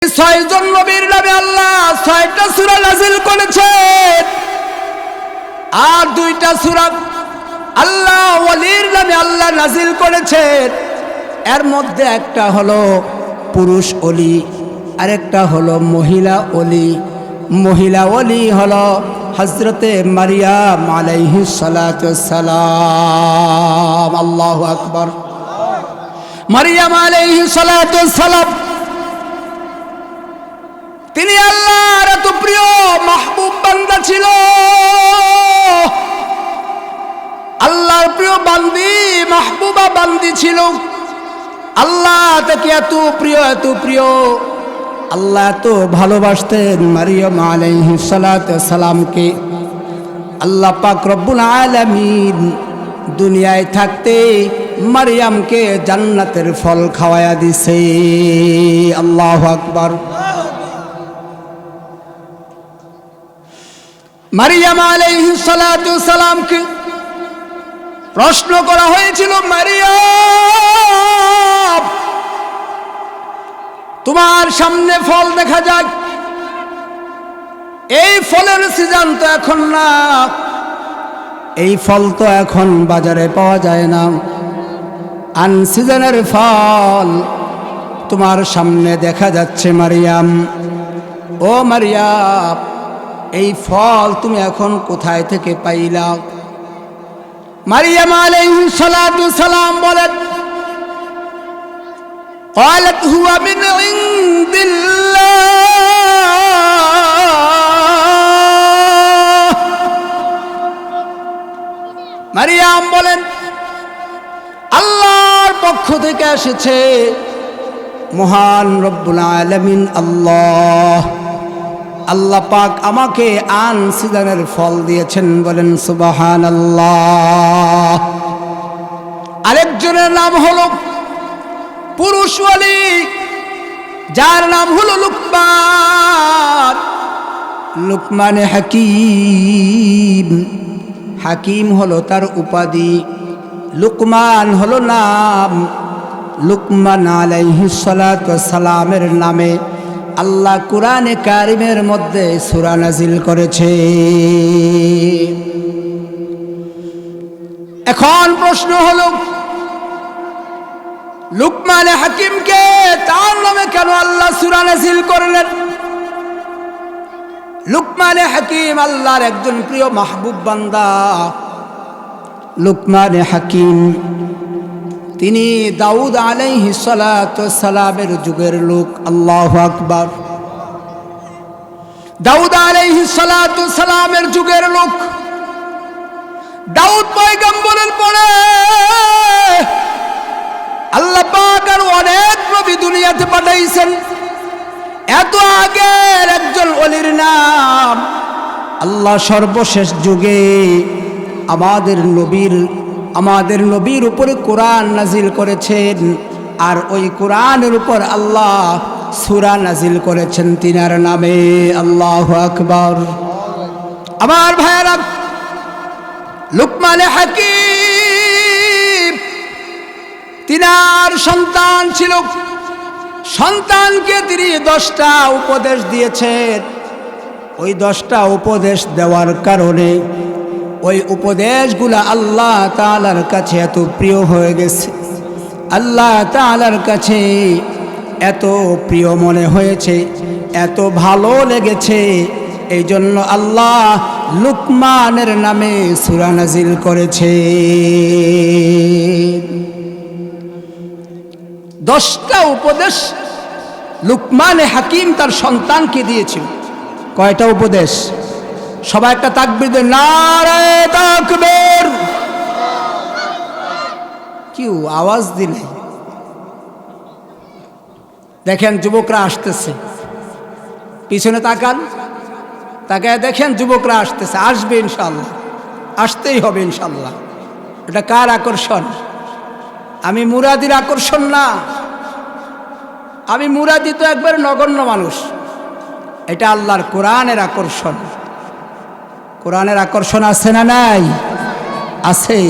ছয়জন নবীর নামে আল্লাহ ৬টা সূরা নাযিল করেছেন, আর 2টা সূরা আল্লাহ ওলির নামে আল্লাহ নাযিল করেছেন। এর মধ্যে একটা হলো পুরুষ ওলি, আরেকটা হলো মহিলা ওলি। মহিলা ওলি হলো হযরতে মারিয়াম আলাইহিস সালাতু সালাম। আল্লাহু আকবার। মারিয়াম আলাইহিস সালাতু সালাম তিনি আল্লাহর এত প্রিয় মাহবুব বান্দা ছিল, আল্লাহর প্রিয় বান্দি, মাহবুবা বান্দি ছিল। আল্লাহ তাকে এত প্রিয় আল্লাহ এত ভালোবাসতেন মারিয়াম আলাইহিস সালাতু সালামকে। আল্লাহ পাক রব্বুল আলামিন দুনিয়ায় থাকতে মারিয়ামকে জান্নাতের ফল খাওয়ায়া দিছে। আল্লাহু আকবার। মারিয়াম আলাইহিস সালাতু সালামকে প্রশ্ন করা হয়েছিল, মারিয়াম তোমার সামনে ফল দেখা যায়, এই ফলের সিজন তো এখন না, এই ফল তো এখন বাজারে পাওয়া যায় না, আনসিজনের ফল তোমার সামনে দেখা যাচ্ছে। মারিয়াম, ও মারিয়াম, এই ফল তুমি এখন কোথায় থেকে পাইলা? মারিয়াম আলাইহিস সালাতু সালাম বলেন, قالت هو من عند الله। মারিয়াম বলেন আল্লাহর পক্ষ থেকে এসেছে, মহান রব্বুল আলামিন আল্লাহ, আল্লাহ পাক আমাকে আনসিজনের ফল দিয়েছেন। বলেন সুবহানাল্লাহ। আরেকজনের নাম হলো পুরুষ ওলি, যার নাম হলো লুকমান, লুকমানে হাকিম। হাকিম হলো তার উপাধি, লুকমান হলো নাম। লুকমান আলাইহিস সালাতু সালামের নামে আল্লাহ কুরআনে কারিমের মধ্যে সূরা নাযিল করেছে। এখন প্রশ্ন হলো, লুকমানে হাকিমকে তার নামে কেন আল্লাহ সূরা নাযিল করলেন? লুকমানে হাকিম আল্লাহর একজন প্রিয় মাহবুব বান্দা। লুকমানে হাকিম তিনি দাউদ আলাইহিস সালাতু সালামের যুগের লোক। আল্লাহু আকবার। দাউদ আলাইহিস সালাতু সালামের যুগের লোক। দাউদ পয়গম্বরের পরে আল্লাহ পাক আর অনেক নবী দুনিয়াতে পাঠাইছেন। এত আগের একজন ওলির নাম আল্লাহ সর্বশেষ যুগে আমাদের নবীর উপরে কোরআন নাজিল করেছেন, আর ওই কোরআনের উপর আল্লাহ সূরা নাজিল করেছেন তিনার নামে। আল্লাহু আকবার। আমার ভাইয়েরা, লুকমানে হাকিম তিনার সন্তান ছিল, সন্তানকে তিনি 10টা উপদেশ দিয়েছেন। ওই 10টা উপদেশ দেওয়ার কারণে ওই উপদেশগুলা আল্লাহ তাআলার কাছে এত প্রিয় হয়ে গেছে, আল্লাহ তাআলার কাছে এত প্রিয় মনে হয়েছে, এত ভালো লেগেছে, এই জন্য আল্লাহ লুকমানের নামে সূরা নাযিল করেছে। 10টা উপদেশ লুকমানে হাকিম তার সন্তানকে দিয়েছিল। কয়টা উপদেশ? সবাই একটা তাকবীর দেন, নারে তাকবীর। কি আওয়াজ দিলে? দেখেন যুবকরা আসতেছে, পিছনে তাকান, তাকায় দেখেন যুবকরা আসতেছে, আসবে ইনশাআল্লাহ, আসতেই হবে ইনশাআল্লাহ। এটা কার আকর্ষণ? আমি মুরাদির আকর্ষণ না, আমি মুরাদি তো একবার নগণ্য মানুষ। এটা আল্লাহর কোরআনের আকর্ষণ। কোরআনের আকর্ষণ আছে না নাই? আছে।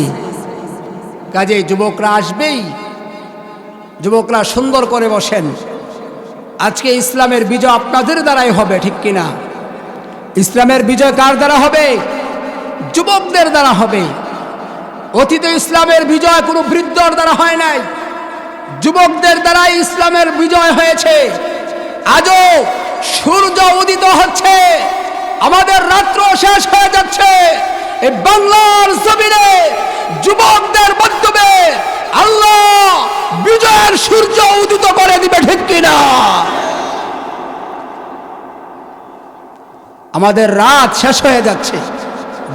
কাজেই যুবকরা আসবেই, যুবকরা সুন্দর করে বসেন, আজকে ইসলামের বিজয় আপনাদের দ্বারাই হবে, ঠিক কিনা? ইসলামের বিজয় কার দ্বারা হবে? যুবকদের দ্বারা হবে। অতীতে ইসলামের বিজয় কোনো বৃদ্ধর দ্বারা হয় নাই, যুবকদের দ্বারাই ইসলামের বিজয় হয়েছে। আজও সূর্য উদিত হচ্ছে, আমাদের রাত্র শেষ হয়ে যাচ্ছে, এই বাংলার জমিনে যুবকদের মাধ্যমে আল্লাহ বিজয়ের সূর্য উদিত করে দিবে, ঠিক কিনা? আমাদের রাত শেষ হয়ে যাচ্ছে,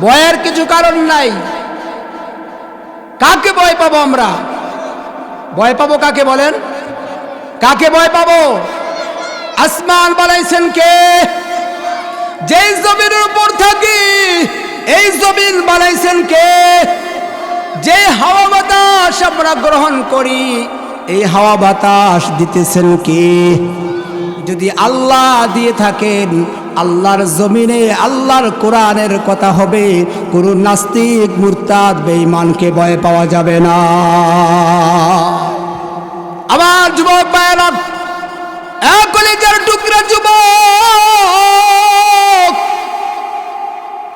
ভয়ের কিছু কারণ নাই। কাকে ভয় পাবো আমরা? ভয় পাবো কাকে বলেন? কাকে ভয় পাবো? আসমান বানাইছেন কে? যেই জমিনের উপর থাকি এই জমিন বানাইছেন কে? যে হাওয়া বাতাস আমরা গ্রহণ করি এই হাওয়া বাতাস দিতেছেন কে? যদি আল্লাহ দিয়ে থাকেন, আল্লাহর জমিনে আল্লাহর কোরআনের কথা হবে, কোন নাস্তিক মুরতাদ বেঈমানকে ভয় পাওয়া যাবে না। আমার যুবক ভাইয়েরা, কলিজার টুকরা যুবক,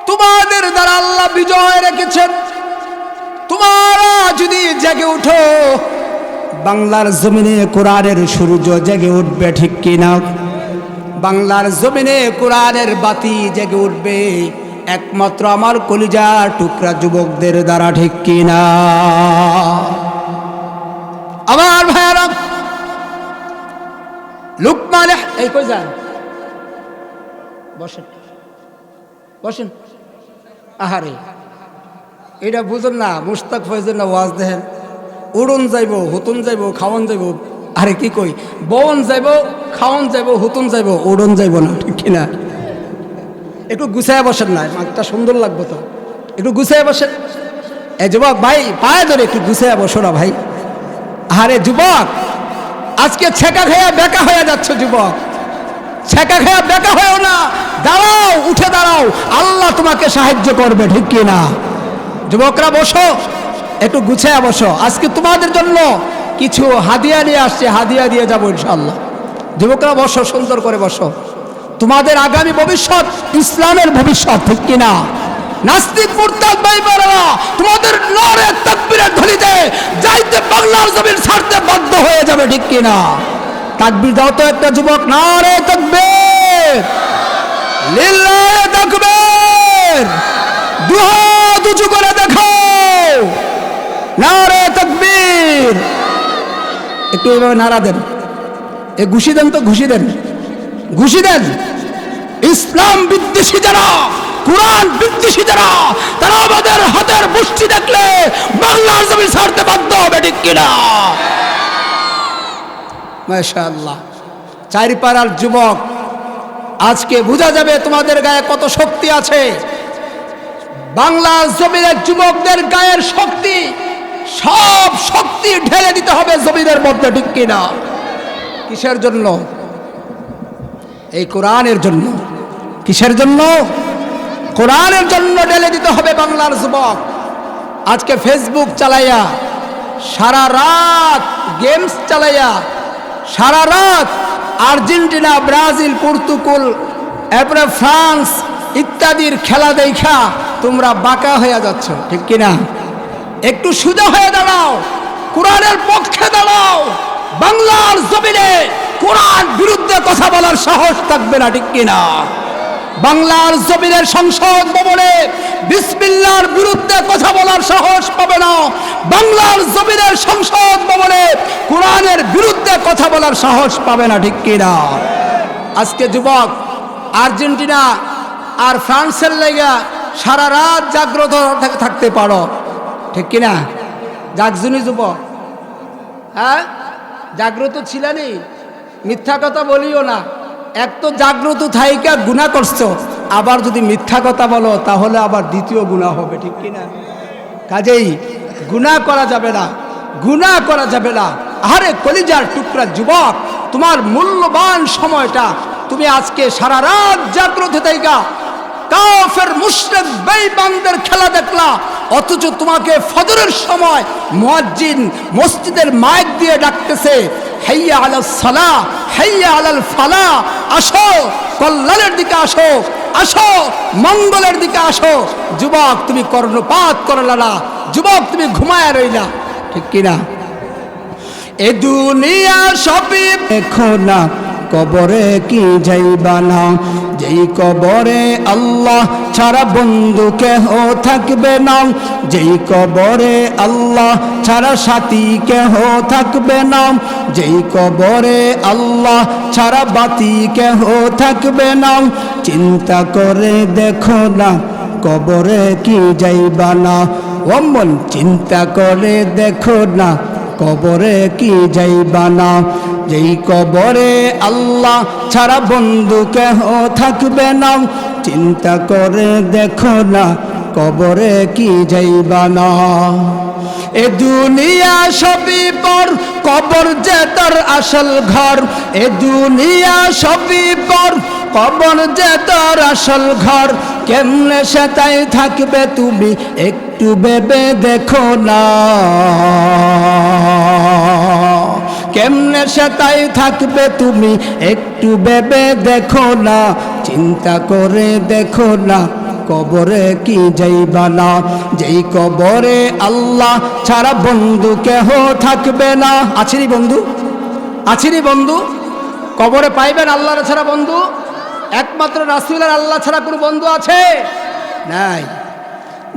তোমাদের দ্বারা আল্লাহ বিজয় রেখেছেন। তোমরা যদি জেগে উঠো, বাংলার জমিনে কোরআনের সূর্য জেগে উঠবে, ঠিক কিনা? বাংলার জমিনে কোরআনের বাতি জেগে উঠবে একমাত্র আমার কলিজার টুকরা যুবকদের দ্বারা, ঠিক কিনা? আমার ভাইয়েরা, লুকমান, এই কই যান? বসেন বসেন। আহারে, এটা বুঝুন না, মুশতাক ফয়জুর না ওয়াজ দেখেন, উড়ন যাইব, হুতুন যাইব, খাওয়ান যাইব। আরে কি কই, বন যাইব, খাওয়ান যাইব, হুতুন যাইব, উড়ন যাইব না, ঠিক কিনা? একটু গুছায় বসেন না, মাঠটা সুন্দর লাগবে তো, একটু গুছায় বসেন। এ যুবক ভাই, পায়ে ধরে একটু গুছায় বসো না ভাই। আরে যুবক, আজকে ছেঁকা খেয়া বেকা হয়ে যাচ্ছে যুবক, ছেঁকা খেয়া বেকা হয়েও না, দাঁড়াও, উঠে দাঁড়াও, আল্লাহ তোমাকে সাহায্য করবে, ঠিক কিনা? যুবকরা বসো, একটু গুছায় বসো। আজকে তোমাদের জন্য কিছু হাদিয়া নিয়ে আসছে, হাদিয়া দিয়ে যাবো ইনশাআল্লাহ। যুবকরা বসো, সুন্দর করে বসো। তোমাদের আগামী ভবিষ্যৎ ইসলামের ভবিষ্যৎ, ঠিক কিনা? নাস্তিক মুরতাদ বেঈমানরা তোমাদের নারে তাকবীরের ধ্বনিতে যাইতে বাংলার জমিন ছাড়তে বাধ্য হয়ে যাবে, ঠিক কিনা? তাকবীর দাও তো একটা যুবক, নারে তাকবীর, লিল্লাহি তাকবীর, দুই হাত উঁচু করে দেখো, নারে তাকবীর। একটু এইভাবে নারা দেন, এ ঘুষি দেন তো, ঘুষি দেন, ঘুষি দেন। ইসলাম বিদ্বেষী যারা, কোরআন বিদ্বেষী যারা, তারা আমাদের হাতের মুষ্টি দেখলে বাংলার জমি ছাড়তে বাধ্য হবে, ঠিক কিনা? মাশাআল্লাহ। চারিপাড়ার যুবক, আজকে বোঝা যাবে তোমাদের গায়ে কত শক্তি আছে। বাংলার জমিনের যুবকদের গায়ের শক্তি, সব শক্তি ঢেলে দিতে হবে জমিনের মধ্যে, ঠিক কিনা? কিসের জন্য? এই কোরআনের জন্য। কিসের জন্য? কোরআনের জন্য ঢেলে দিতে হবে বাংলার যুবক। আজকে ফেসবুক চালাইয়া, সারা রাত গেমস চালাইয়া, সারা রাত আর্জেন্টিনা, ব্রাজিল, পর্তুগাল, এরপরে ফ্রান্স ইত্যাদির খেলা দেখা তোমরা বাঁকা হয়ে যাচ্ছ, ঠিক কিনা? একটু সোজা হয়ে দাঁড়াও, কোরআনের পক্ষে দাঁড়াও। বাংলার জমিনে কোরআন বিরুদ্ধে কথা বলার সাহস থাকবে না, ঠিক কিনা? বাংলার জমিনের সংসদ ভবনে বিসমিল্লাহর বিরুদ্ধে কথা বলার সাহস পাবে না। বাংলার জমিনের সংসদ ভবনে কোরআনের বিরুদ্ধে কথা বলার সাহস পাবে না, ঠিক কিনা? আজকে যুবক আর্জেন্টিনা আর ফ্রান্সের লেগা সারা রাত জাগ্রত থাকতে পারো, ঠিক কিনা? জাগজুনি যুবক, হ্যাঁ, জাগ্রত ছিলানি, মিথ্যা কথা বলিও না। এক তো জাগ্রত থাইকা গুনাহ করছো, আবার যদি মিথ্যা কথা বলো তাহলে আবার দ্বিতীয় গুনাহ হবে, ঠিক কিনা? কাজেই গুনাহ করা যাবে না, গুনাহ করা যাবে না। আরে কলিজার টুকরা যুবক, তোমার মূল্যবান সময়টা তুমি আজকে সারা রাত জাগ্রত থাইকা কাফের মুশরিক বেঈমানদের খেলা দেখলা, অথচ তোমাকে ফজরের সময় মুয়াজ্জিন মসজিদের মাইক দিয়ে ডাকতেছে, হাইয়া আলাস সালাহ, হাইয়া আলাল ফালাহ। আসো কল্যাণের দিকে আসো, আসো মঙ্গলের দিকে আসো। যুবক তুমি কর্ণপাত করলা না, যুবক তুমি ঘুমায় রইলা, ঠিক কিনা? এ দুনিয়া সবই দেখো না, কবরে কি যাইবা না। যেই কবরে আল্লাহ ছাড়া বন্ধু কেহ থাকবে না, যেই কবরে আল্লাহ ছাড়া সাথী কেহ থাকবে না, যেই কবরে আল্লাহ ছাড়া বাতি কেহ থাকবে না। চিন্তা করে দেখো না, কবরে কি যাইবা না। অমন চিন্তা করে দেখো না, কবরে কি যাইবা না। যেই কবরে আল্লাহ ছাড়া বন্ধু কেহ থাকবে না, চিন্তা করে দেখো না, কবরে কি যাইবা না। এ দুনিয়া সবই পর, কবর যে তার আসল ঘর। এ দুনিয়া সবই পর, কবর যে তার আসল ঘর। কেমনে সে তাই থাকবে তুমি একটু ভেবে দেখো না, কেমনে সে তাই থাকবে তুমি একটু ভেবে দেখো না। চিন্তা করে দেখো না, কবরে কি যাইবা না। যেই কবরে আল্লাহ ছাড়া বন্ধু কেহ থাকবে না। আছেনি বন্ধু? আছেনি বন্ধু? কবরে পাইবেন আল্লাহর ছাড়া বন্ধু? একমাত্র রাসূলের আল্লাহ ছাড়া কোনো বন্ধু আছে? নাই।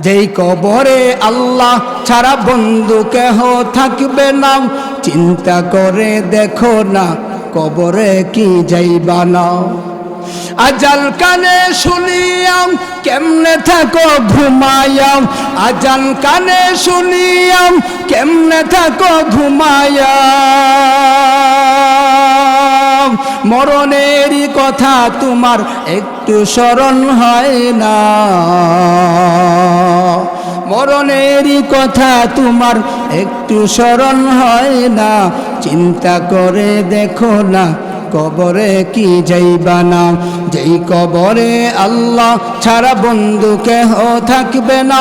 যেই কবরে আল্লাহ ছাড়া বন্ধু কেহ থাকবে না, চিন্তা করে দেখো না, কবরে কি যাইবা না। আজাল কানে শুনিয়াম কেমনে থাকো ঘুমায়াম, আজান কানে শুনিয়াম কেমনে থাকো ঘুমায়াম। মরণেরই কথা তোমার একটু স্মরণ হয় না, মরণেরই কথা তোমার একটু স্মরণ হয় না। চিন্তা করে দেখো না, কবরে কি যাইবা না। যেই কবরে আল্লাহ ছাড়া বন্ধু কেহ থাকবে না,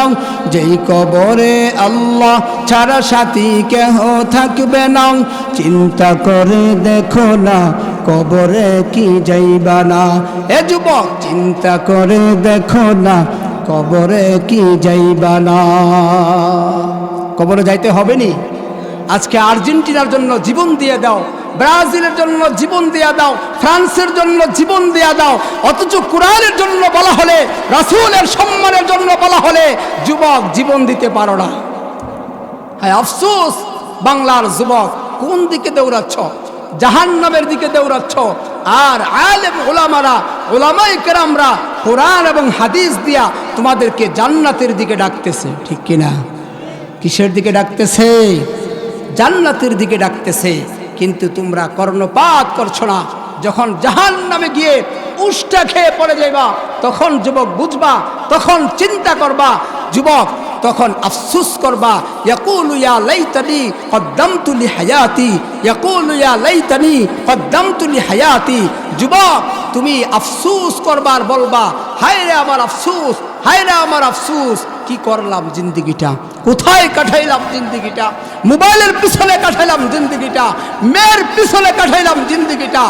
যেই কবরে আল্লাহ ছাড়া সাথী কেহ থাকবে না। চিন্তা করে দেখো না, কবরে কি যাইবা না। এ যুবক চিন্তা করে দেখো না, কবরে কি যাইবা না। কবরে যাইতে হবে নি? আজকে আর্জেন্টিনার জন্য জীবন দিয়ে দাও, ব্রাজিলের জন্য জীবন দেয়া দাও, ফ্রান্সের জন্য জীবন দেয়া দাও, অথচ কোরআনের জন্য বলা হলে, রাসূলের সম্মানের জন্য বলা হলে যুবক জীবন দিতে পারো না। হ্যাঁ আফসোস, বাংলার যুবক কোন দিকে দৌড়াচ্ছ? জাহান্নামের দিকে দৌড়াচ্ছ। আর আলেম ওলামারা, ওলামায়ে কেরামরা কোরআন এবং হাদিস দিয়া তোমাদেরকে জান্নাতের দিকে ডাকতেছে, ঠিক কিনা? কিসের দিকে ডাকতেছে? জান্নাতের দিকে ডাকতেছে। কিন্তু তোমরা কর্ণপাত করছো না। যখন জাহান্নামে গিয়ে উষ্টা খেয়ে পড়ে যাইবা, তখন যুবক বুঝবা, তখন চিন্তা করবা যুবক, তখন আফসোস করবা। ইয়াকুলু ইয়া লাইতানি কদ্দামতু লি হায়াতি, ইয়াকুলু ইয়া লাইতানি কদ্দামতু লি হায়াতি। যুবক তুমি আফসোস করবার বলবা, হায় রে আমার আফসোস, হায় রে আমার আফসোস, কি করলাম জিন্দেগিটা, কোথায় কাটাইলাম জিন্দেগিটা, মোবাইলের পিছনে কাটাইলাম জিন্দেগিটা, মেয়ের পিছনে কাটাইলাম জিন্দেগিটা,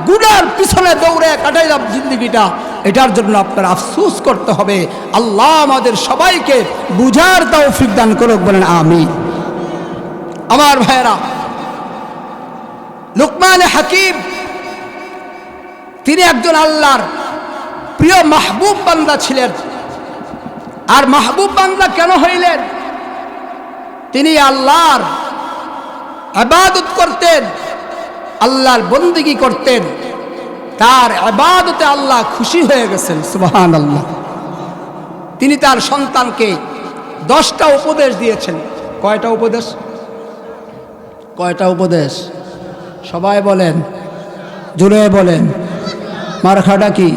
গুনার পিছনে দৌড়ে কাটাইলাম জিন্দেগিটা। এটার জন্য আপনার আফসোস করতে হবে। আল্লাহ আমাদের সবাইকে বুঝার তৌফিক দান করুক, বলেন আমিন। আমার ভাইয়েরা, লুকমান হাকিম তিনি একজন আল্লাহর প্রিয় মাহবুব বান্দা ছিলেন। আর মাহবুব বান্দা কেন হইলেন? তিনি আল্লাহর ইবাদত করতেন, আল্লাহর বন্দেগী করতেন, তার ইবাদতে আল্লাহ খুশি হয়ে গেছেন, সুবহানাল্লাহ। তিনি তার সন্তানকে 10টা উপদেশ দিয়েছেন। কয়টা উপদেশ? কয়টা উপদেশ? সবাই বলেন, জোরে বলেন। মার খাটা কি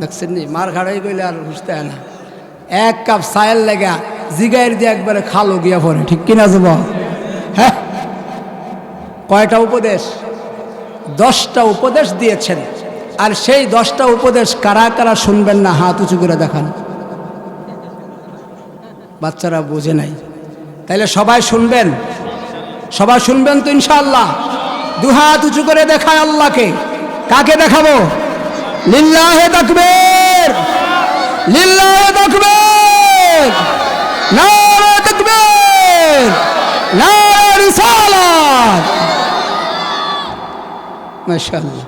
দেখছেন নি? মার খাটাই কইলে আর বুঝতে হয় না। এক কাপ চায়ের লেগা জিগাইর দিয়ে একবারে খালো গিয়া পড়ে, ঠিক কিনা যুবক? হ্যাঁ, কয়টা উপদেশ? 10টা উপদেশ দিয়েছেন। আর সেই 10টা উপদেশ কারা কারা শুনবেন না হাত উঁচু করে দেখান। বাচ্চারা বোঝে নাই, তাইলে সবাই শুনবেন। সবাই শুনবেন তো ইনশাআল্লাহ? দুহাত উঁচু করে দেখায় আল্লাহকে। কাকে দেখাবো? লিল্লাহে তাকবীর, লিল্লাহে তাকবীর, নারে তাকবীর, নারে রিসালাত। মাশাআল্লাহ।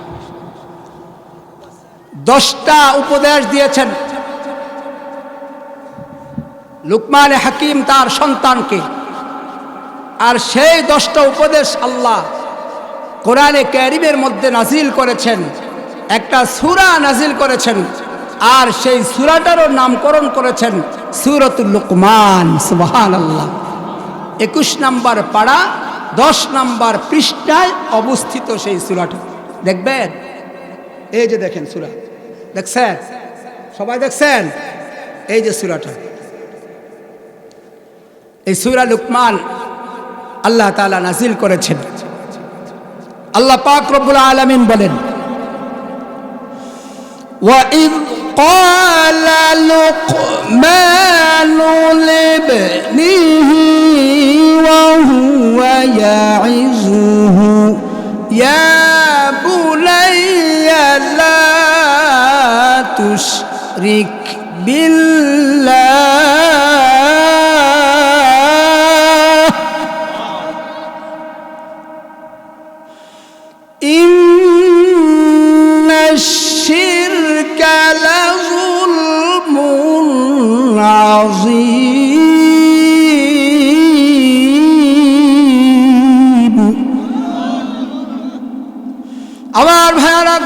10টা উপদেশ দিয়েছেন লুকমান হাকিম তার সন্তানকে। আর সেই 10টা উপদেশ আল্লাহ কোরআনে কারীমের মধ্যে নাজিল করেছেন, একটা সূরা নাজিল করেছেন। আর সেই সূরাটারও নামকরণ করেছেন সূরাতুল লুকমান। সুবহানাল্লাহ। 21 নম্বর পারা 10 নম্বর পৃষ্ঠায় অবস্থিত সেই সূরাটা। দেখবেন, এই যে দেখেন সূরা, দেখছেন? সবাই দেখছেন? এই যে সূরাটা, এই সূরা লুকমান আল্লাহ তাআলা নাজিল করেছেন। আল্লাহ পাক রব্বুল আলামিন বলেন, وَإِذْ قَالَ لُقْمَانُ لِابْنِهِ وَهُوَ يَعِظُهُ يَا بُنَيَّ لَا تُشْرِكْ بِاللَّهِ إِنَّ الشِّرْكَ لَظُلْمٌ عَظِيمٌ। আমার ভাইরা,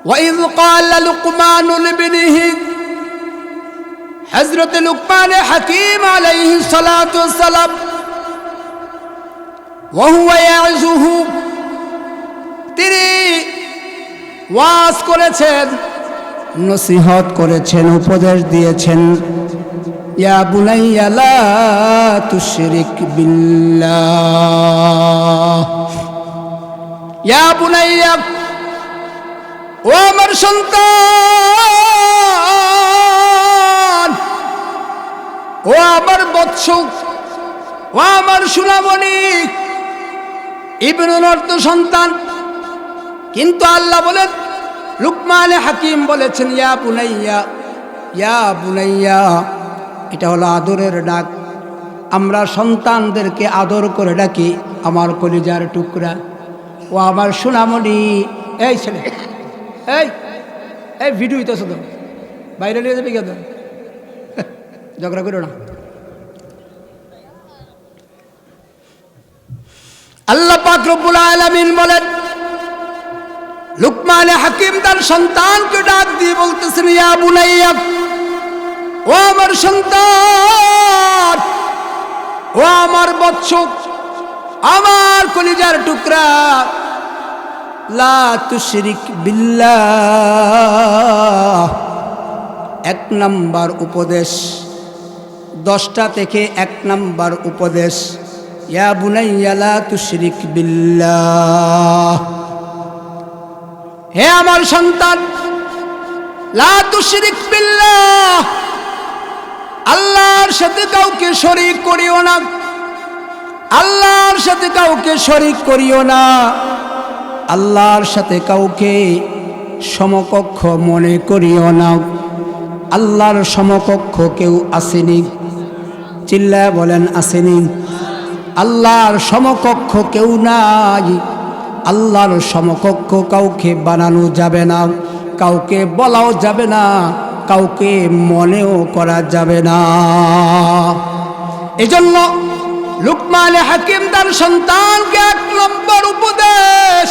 وَإِذْ قَالَ لُقْمَانُ لِابْنِهِ হযরত লুকমান হাকিম আলাইহিস সালাতু ওয়াস সালাম وَهُوَ يَعِظُهُ তিনি ওয়াজ করেছেন, নসিহত করেছেন, উপদেশ দিয়েছেন। ইয়া বুনাইয়া লা তুশরিক বিল্লাহ, ইয়া বুনাইয়া, ও আমার সন্তান, ও আমার বৎস, ও আমার সুনামণি। ইবনুল অর্থ সন্তান, কিন্তু আল্লাহ বলেন, লুকমান হাকিম বলেছেন ইয়া বুনাইয়া, ইয়া বুনাইয়া। এটা হলো আদরের ডাক। আমরা সন্তানদেরকে আদর করে ডাকি আমার কলিজার টুকরা, ও আমার সোনামণি। এই ছেলে, এই এই ভিডিও হইতেছে তো, বাইরে নিয়ে যাবি কেন? ঝগড়া করো না। আল্লাহ পাক রব্বুল আলামিন বলেন, লুকমান হাকিম তার সন্তানকে ডাক দিয়ে বলতেছেন ইয়া বুনাইয়া, ও আমার সন্তান, ও আমার বৎস, আমার কলিজার টুকরা, লা তুশরিক বিল্লাহ। 1 নম্বর উপদেশ, 10টা থেকে 1 নম্বর উপদেশ, ইয়া বুনাইয়া লা তুশরিক বিল্লাহ। হে আমার সন্তান, লা তুশরিক বিল্লাহ, আল্লাহর সাথে কাউকে শরীক করিও না, আল্লাহর সাথে কাউকে শরীক করিও না, আল্লাহর সাথে কাউকে সমকক্ষ মনে করিও না। আল্লাহর সমকক্ষ কেউ আসেনি? চিল্লায় বলেন আসেনি? আল্লাহর সমকক্ষ কেউ নাই। আল্লাহর সমকক্ষ কাউকে বানানো যাবে না, কাউকে বলাও যাবে না, কাউকে মনেও করা যাবে না। এজন্য লুকমান হাকিম তার সন্তানকে 1 নম্বর উপদেশ,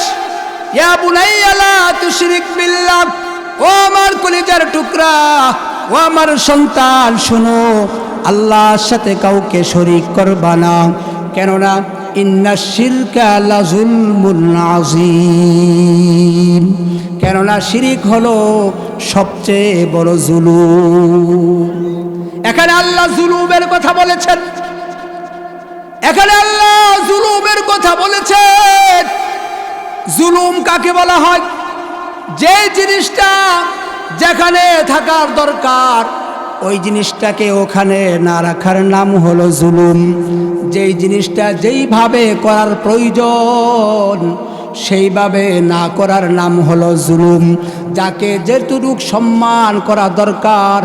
ইয়া বুনাইয়া লা তুশরিক বিল্লাহ, ও আমার কলিজার টুকরা, ও আমার সন্তান, শোনো, আল্লাহর সাথে কাউকে শরীক করবা না। কেননা ইন্নাশ শিরকা লাযুলমুন আযীম, কেননা শিরিক হলো সবচেয়ে বড় জুলুম। এখানে আল্লাহ জুলুমের কথা বলেছেন, এখানে আল্লাহ জুলুমের কথা বলেছেন। জুলুম কাকে বলা হয়? যে জিনিসটা যেখানে থাকার দরকার ওই জিনিসটাকে ওখানে না রাখার নাম হলো জুলুম। যেই জিনিসটা যেইভাবে করার প্রয়োজন সেইভাবে না করার নাম হলো জুলুম। যাকে যেটুকু সম্মান করা দরকার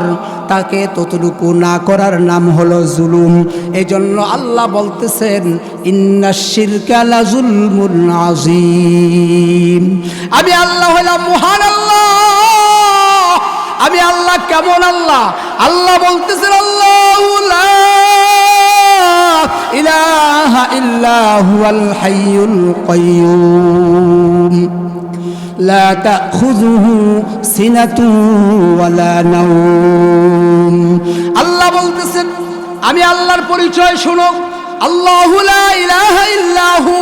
তাকে ততটুকু না করার নাম হলো জুলুম। এজন্য আল্লাহ বলতেছেন ইন্নাশ শিরকা লাযুলমুন আযীম। আমি আল্লাহ হলাম মহান আল্লাহ। আমি আল্লাহ কেমন আল্লাহ? আল্লাহ বলতেছেন আল্লাহু লা ইলাহা ইল্লা হুয়াল হাইয়ুল কাইয়্যুম লা তাখুযুহু সিনাতুন ওয়ালা নাওম। আল্লাহ বলতেছেন আমি আল্লাহর পরিচয় শুনো। আল্লাহু লা ইলাহা ইল্লা হু।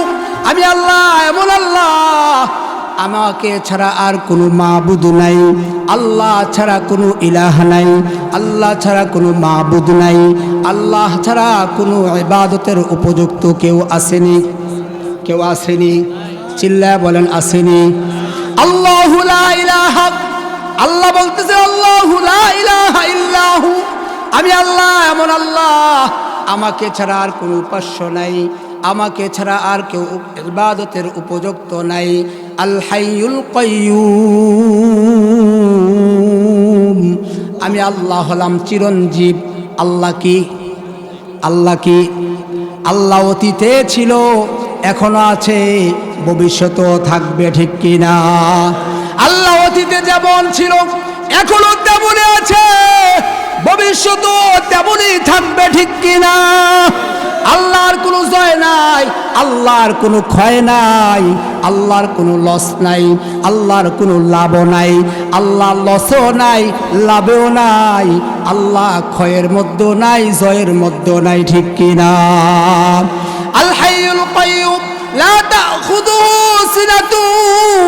আমি আল্লাহ এমন আল্লাহ আমাকে ছাড়া আর কোনো মাবুদ নাই, আল্লাহ ছাড়া কোনো ইলাহ নাই, আল্লাহ ছাড়া কোনো মাবুদ নাই, আল্লাহ ছাড়া কোনো ইবাদতের উপযুক্ত কেউ আসেনি। কেউ আসেনি? চিল্লায় বলেন আসেনি। আল্লাহু লা ইলাহা, আল্লাহ বলতেছে আল্লাহু লা ইলাহা ইল্লাহু। আমি আল্লাহ এমন আল্লাহ আমাকে ছাড়া আর কোনো উপাস্য নাই, আমাকে ছাড়া আর কেউ ইবাদতের উপযুক্ত নাই। আল হাইয়ুল কাইয়্যুম। আমি আল্লাহ হলাম চিরঞ্জীব। আল্লাহ কি? আল্লাহ কি? আল্লাহ অতীতে ছিল, এখনো আছে, ভবিষ্যতেও থাকবে, ঠিক কিনা? আল্লাহ অতীতে যেমন ছিল এখনো তেমনই আছে, ভবিষ্যতেও তেমনই থাকবে, ঠিক কিনা? আল্লাহর কোনো জয় নাই, আল্লাহর কোনো ক্ষয় নাই, আল্লাহর কোনো লস নাই, আল্লাহর কোনো লাভও নাই। আল্লাহ লসও নাই, লাভও নাই, আল্লাহ ক্ষয়ের মধ্যে নাই, জয়ের মধ্যে নাই, ঠিক কিনা? আল হাইয়ুল কাইয়্যুম লা তাখুযুহু সিনাতুন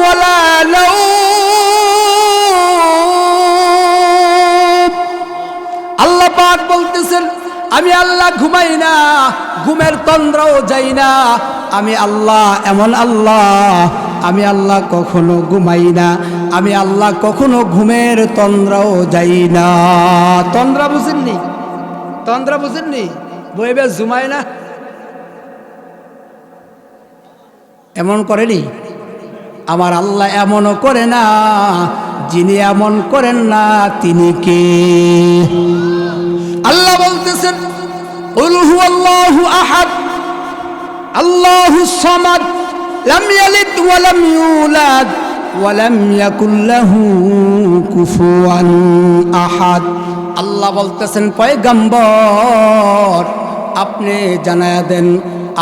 ওয়ালা নাওম। আল্লাহ পাক বলতেছেন আমি আল্লাহ ঘুমাই না, ঘুমের তন্দ্রাও যাই না। আমি আল্লাহ এমন আল্লাহ, আমি আল্লাহ কখনো ঘুমাই না, আমি আল্লাহ কখনো ঘুমের তন্দ্রাও যাই না। তন্দ্রা বুঝেননি? তন্দ্রা বুঝেননি? বইবে ঘুমায় না, এমন করেনি? আমার আল্লাহ এমনও করে না। যিনি এমন করেন না তিনি কে? আল্লাহ বলতেছেন কুল হুয়াল্লাহু আহাদ আল্লাহুস সামাদ লাম ইয়ালিদ ওয়া লাম ইউলাদ ওয়া লাম ইয়াকুল লাহু কুফুয়ান আহাদ। আল্লাহ বলতেছেন পয়গম্বর আপনি জানায়া দেন,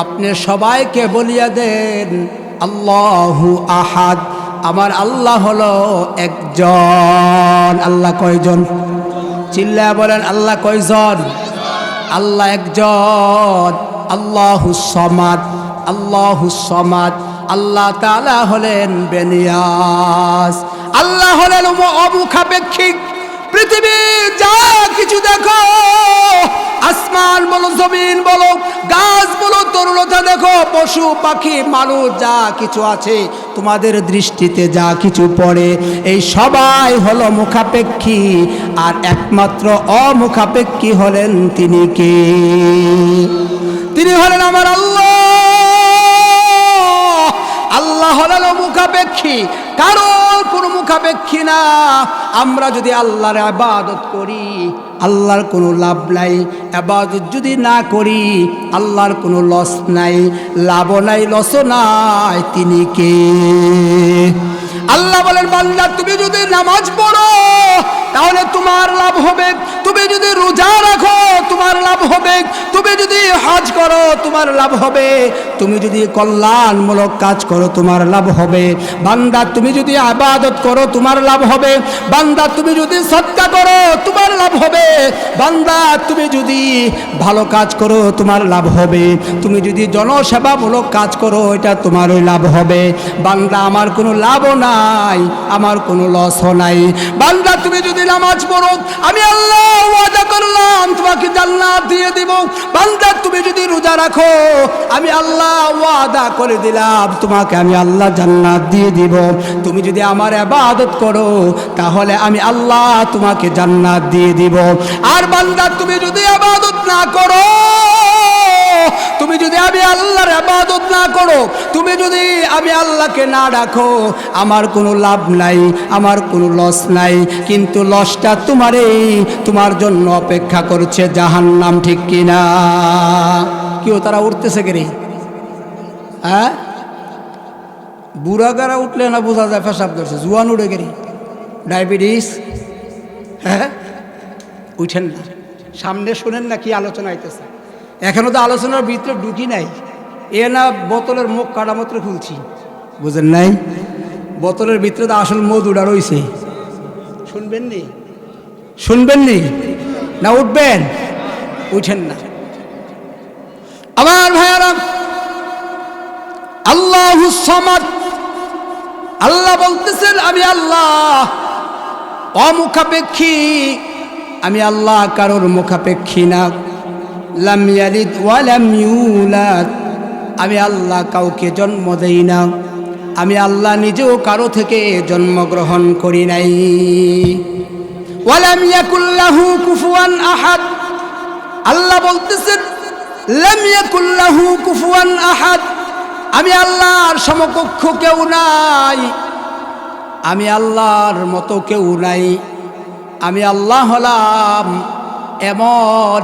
আপনি সবাইকে বলিয়া দেন আল্লাহু আহাদ, আমার আল্লাহ হলো একজন। আল্লাহ কয়জন? চিল্লা বলেন আল্লাহ কয়জন? আল্লাহ একজন। আল্লাহুস সামাদ, আল্লাহুস সামাদ। আল্লাহ তাআলা হলেন বেনিয়াস, আল্লাহ হলেন অমুখাপেক্ষিক। পৃথিবীর যা কিছু দেখো, আসমান বলো, জমিন বলো, গাছ বলো, তরুলতা দেখো, পশু পাখি মানুষ যা কিছু আছে, তোমাদের দৃষ্টিতে যা কিছু পড়ে, এই সবাই হলো মুখাপেক্ষী। আর একমাত্র অমুখাপেক্ষী হলেন তিনি কে? তিনি হলেন আমার আল্লাহ। আল্লাহ হলেন মুখাপেক্ষী, কারণ কোনো মুখাপেক্ষী না। আমরা যদি আল্লাহর ইবাদত করি আল্লাহর কোনো লাভ নাই, ইবাদত যদি না করি আল্লাহর কোনো লস নাই, লাভও নাই, লসও নাই। তিনি কে? আল্লাহ বলেন বান্দা তুমি যদি নামাজ পড়ো তাহলে তোমার লাভ হবে, তুমি যদি রোজা রাখো তোমার লাভ হবে, তুমি যদি হজ করো তোমার লাভ হবে, তুমি যদি কল্যাণমূলক কাজ করো তোমার লাভ হবে। বান্দা তুমি যদি ইবাদত করো তোমার লাভ হবে, বান্দা তুমি যদি সদকা করো তোমার লাভ হবে, বান্দা তুমি যদি ভালো কাজ করো তোমার লাভ হবে, তুমি যদি জনসেবামূলক কাজ করো এটা তোমারই লাভ হবে। বান্দা আমার কোনো লাভও নাই, আমার কোনো লসও নাই। বান্দা তুমি যদি নামাজ পড়ো, আমি আল্লাহ ওয়াদা করলাম তোমাকে জান্নাত দিয়ে দিব। বান্দা তুমি যদি রোজা রাখো, আমি আল্লাহ ওয়াদা করে দিলাম তোমাকে আমি আল্লাহ জান্নাত দিয়ে দিব। তুমি যদি আমার ইবাদত করো, তাহলে আমি আল্লাহ তোমাকে জান্নাত দিয়ে দিব। আর বান্দা তুমি যদি ইবাদত না করো, তুমি যদি আমি আল্লাহর ইবাদত না করো, তুমি যদি আমি আল্লাহকে না ডাকো, আমার কোনো লাভ নাই, আমার কোনো লস নাই, কিন্তু লসটা তোমার জন্য অপেক্ষা করছে জাহান্নাম। ঠিক কিনা? কেউ তারা উঠতেছে কে রে? হ্যাঁ, বুড়া গারা উঠলে না বোঝা যায় পেশাব করছে, জুয়ান উঠে গেরি, ডায়াবেটিস। হ্যাঁ, উঠেন না, সামনে শোনেন না কি আলোচনা হইতেছে। এখনো তো আলোচনার ভিতরে ঢুকি নাই, এ না বোতলের মুখ কাটা মাত্র খুলছি, বুঝেন নাই? বোতলের ভিতরে তো আসল মধুটা রয়েছে। শুনবেননি? শুনবেননি না উঠবেন? উঠেন না। আমার ভাইয়ারা, আল্লাহুস সামাদ, আল্লাহ বলতেছেন আমি আল্লাহ অমুখাপেক্ষী, আমি আল্লাহ কারোর মুখাপেক্ষী না। লাম ইয়ালিদ ওয়া লাম ইউলাদ, আমি আল্লাহ কাউকে জন্ম দেই না, আমি আল্লাহ নিজেও কারো থেকে জন্মগ্রহণ করি নাই। ওয়া লাম ইয়াকুল লাহু কুফুয়ান আহাদ, আল্লাহ বলতেছেন লাম ইয়াকুল লাহু কুফুয়ান আহাদ, আমি আল্লাহর সমকক্ষ কেউ নাই, আমি আল্লাহর মতো কেউ নাই। আমি আল্লাহ হলাম এমন,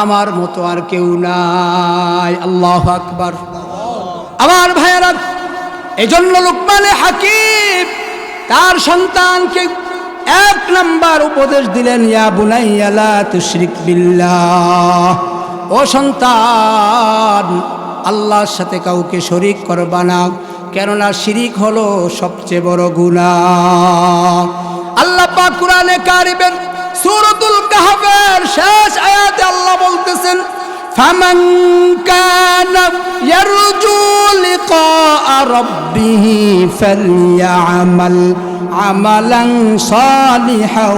আমার মতো আর কেউ নাই। আল্লাহু আকবার। আমার ভাইয়েরা, এই জন্য লুকমান হাকিম তার সন্তানকে 1 নাম্বার উপদেশ দিলেন, ইয়া বুনাইয়া লা তুশরিক বিল্লাহ, ও সন্তান আল্লাহর সাথে কাউকে শরীক করবা না, কেননা শিরিক হলো সবচেয়ে বড় গুনাহ। আল্লাহ পাক কুরআনে কারিমের সূরাতুল কাহফের শেষ আয়াতে আল্লাহ বলতেছেন, ফামান কানা ইয়ারজু লিকা রাব্বিহি ফালইআমাল আমালান সালিহান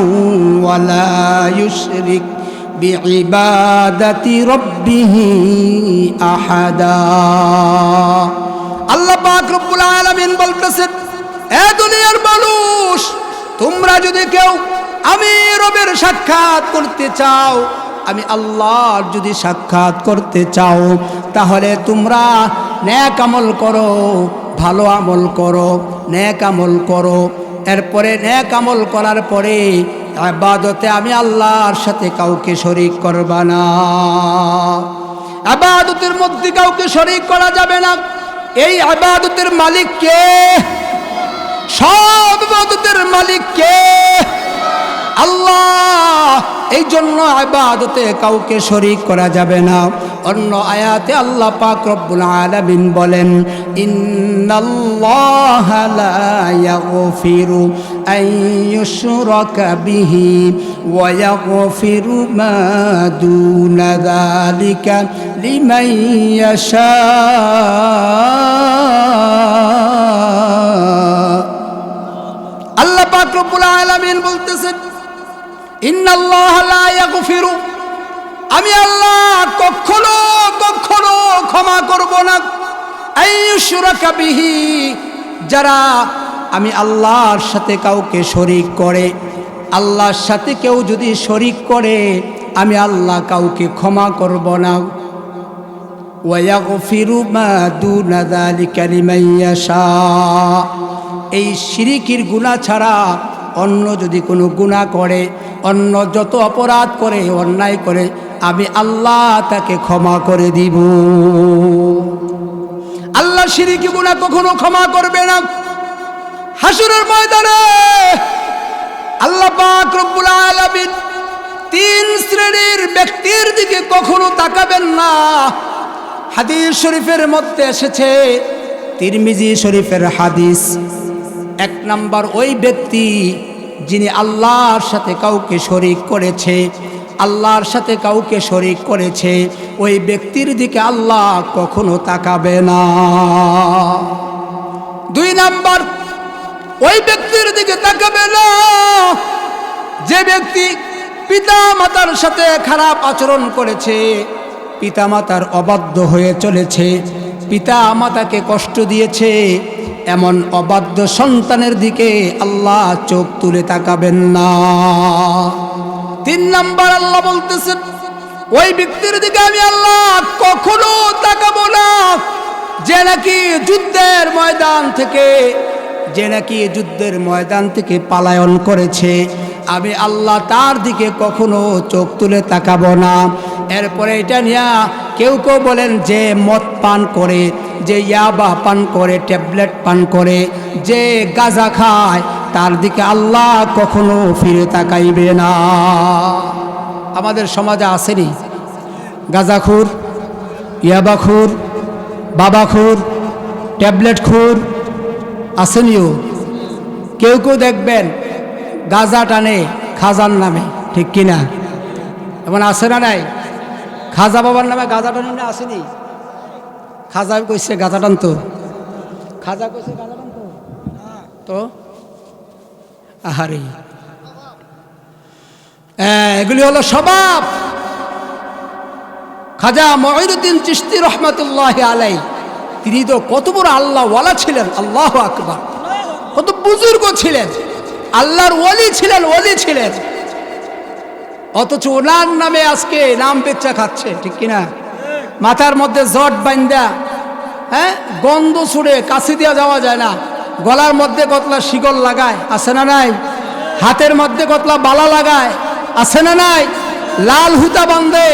ওয়া লা ইউশরিক বিইবাদাতি রাব্বিহি আহাদা। আল্লাহ পাক রব্বুল আলামিন বলতেছেন, এ দুনিয়ার মানুষ, তোমরা যদি কেউ আমি রবের সাক্ষাৎ করতে চাও, আমি আল্লাহর যদি সাক্ষাৎ করতে চাও, তাহলে তোমরা নেক আমল করো, ভালো আমল করো, নেক আমল করো। এরপরে নেক আমল করার পরে ইবাদতে আমি আল্লাহর সাথে কাউকে শরীক করবা না। ইবাদতের মধ্যে কাউকে শরীক করা যাবে না। এই ইবাদতের মালিক কে? সব ইবাদতের মালিক কে? আল্লাহ। এই জন্য ইবাদতে কাউকে শরীক করা যাবে না। অন্য আয়াতে আল্লাহ পাক রব্বুল আলামিন বলেন, ইন্নাল্লাহা লা ইয়াগফিরু আন ইউশরাকা বিহি ওয়া ইয়াগফিরু মা দুনা যালিকা লিমান ইয়াশা। আল্লাহ পাক রব্বুল আলামিন বলতেছেন, ইন্নাল্লাহা লা ইয়াগফিরু, আমি আল্লাহ কখনো কখনো ক্ষমা করব না, আইয়ুশরাকা বিহি, যারা আমি আল্লাহর সাথে কাউকে শরীক করে, আল্লাহর সাথে কেউ যদি শরীক করে, আমি আল্লাহ কাউকে ক্ষমা করব না। ওয়া ইয়াগফিরু মা দুনা যালিকা লিমান ইয়াশা, এই শিরিকের গুনাহ ছাড়া অন্য যদি কোনো গুনাহ করে, অন্য যত অপরাধ করে, অন্যায় করে, আমি আল্লাহ তাকে ক্ষমা করে দিব। আল্লাহ শিরকি গুনাহ কখনো ক্ষমা করবে না। হাসরের ময়দানে আল্লাহ পাক রব্বুল আলামিন 3 শ্রেণীর ব্যক্তির দিকে কখনো তাকাবেন না। হাদিস শরীফের মধ্যে এসেছে, তিরমিজি শরীফের হাদিস, 1 নাম্বার ওই ব্যক্তি যিনি আল্লাহর সাথে কাউকে শরীক করেছে, আল্লাহর সাথে কাউকে শরীক করেছে, ওই ব্যক্তির দিকে আল্লাহ কখনো তাকাবে না। 2 নাম্বার ওই ব্যক্তির দিকে তাকাবে না যে ব্যক্তি পিতা মাতার সাথে খারাপ আচরণ করেছে, পিতা মাতার অবাধ্য হয়ে চলেছে, পিতা মাতাকে কষ্ট দিয়েছে, এমন অবাধ্য সন্তানের দিকে আল্লাহ চোখ তুলে তাকাবেন না। 3 নাম্বার আল্লাহ বলতেছেন, ওই ব্যক্তির দিকে আমি আল্লাহ কখনো তাকাবো না যে নাকি যুদ্ধের ময়দান থেকে পালায়ন করেছে। আমি আল্লাহ তার দিকে কখনো চোখ তুলে তাকাবো না। এরপরে এটা নিয়ে কেউ বলেন যে মদ পান করে, যে ইয়াবা পান করে, ট্যাবলেট পান করে, যে গাঁজা খায়, তার দিকে আল্লাহ কখনো ফিরে তাকাইবে না। আমাদের সমাজে আসেনি গাঁজাখুর, ইয়াবাখুর, বাবাখুর, ট্যাবলেট খুর আসেনিও। কেউ দেখবেন গাঁজা টানে খাজার নামে, ঠিক কিনা? এমন আসে না নাই? খাজা বাবার নামে গাঁজা টানি না, আসেনি? খাজা কইছে গাঁজা টানতো, খাজা কইছে গাঁজা টানতো তো আহারে, এগুলি হলো স্বভাব। খাজা মঈনুদ্দিন চিশতি রহমাতুল্লাহি আলাইহি, তিনি তো কত বড় আল্লাহ ওয়ালা ছিলেন, আল্লাহু আকবার, কত বুজুর্গ ছিলেন, আল্লাহর ওলি ছিলেন, অথচ ওনার নামে আজকে নাম বেচা খাচ্ছে, ঠিক কিনা? মাথার মধ্যে জট বাইন্দা, গন্ধ ছুড়ে কাছে দেওয়া যাওয়া যায় না, গলার মধ্যে কতলা শিকল লাগায়, আছে না নাই? হাতের মধ্যে কতলা বালা লাগায়, আছে না নাই? লাল হুতা বান্ধে,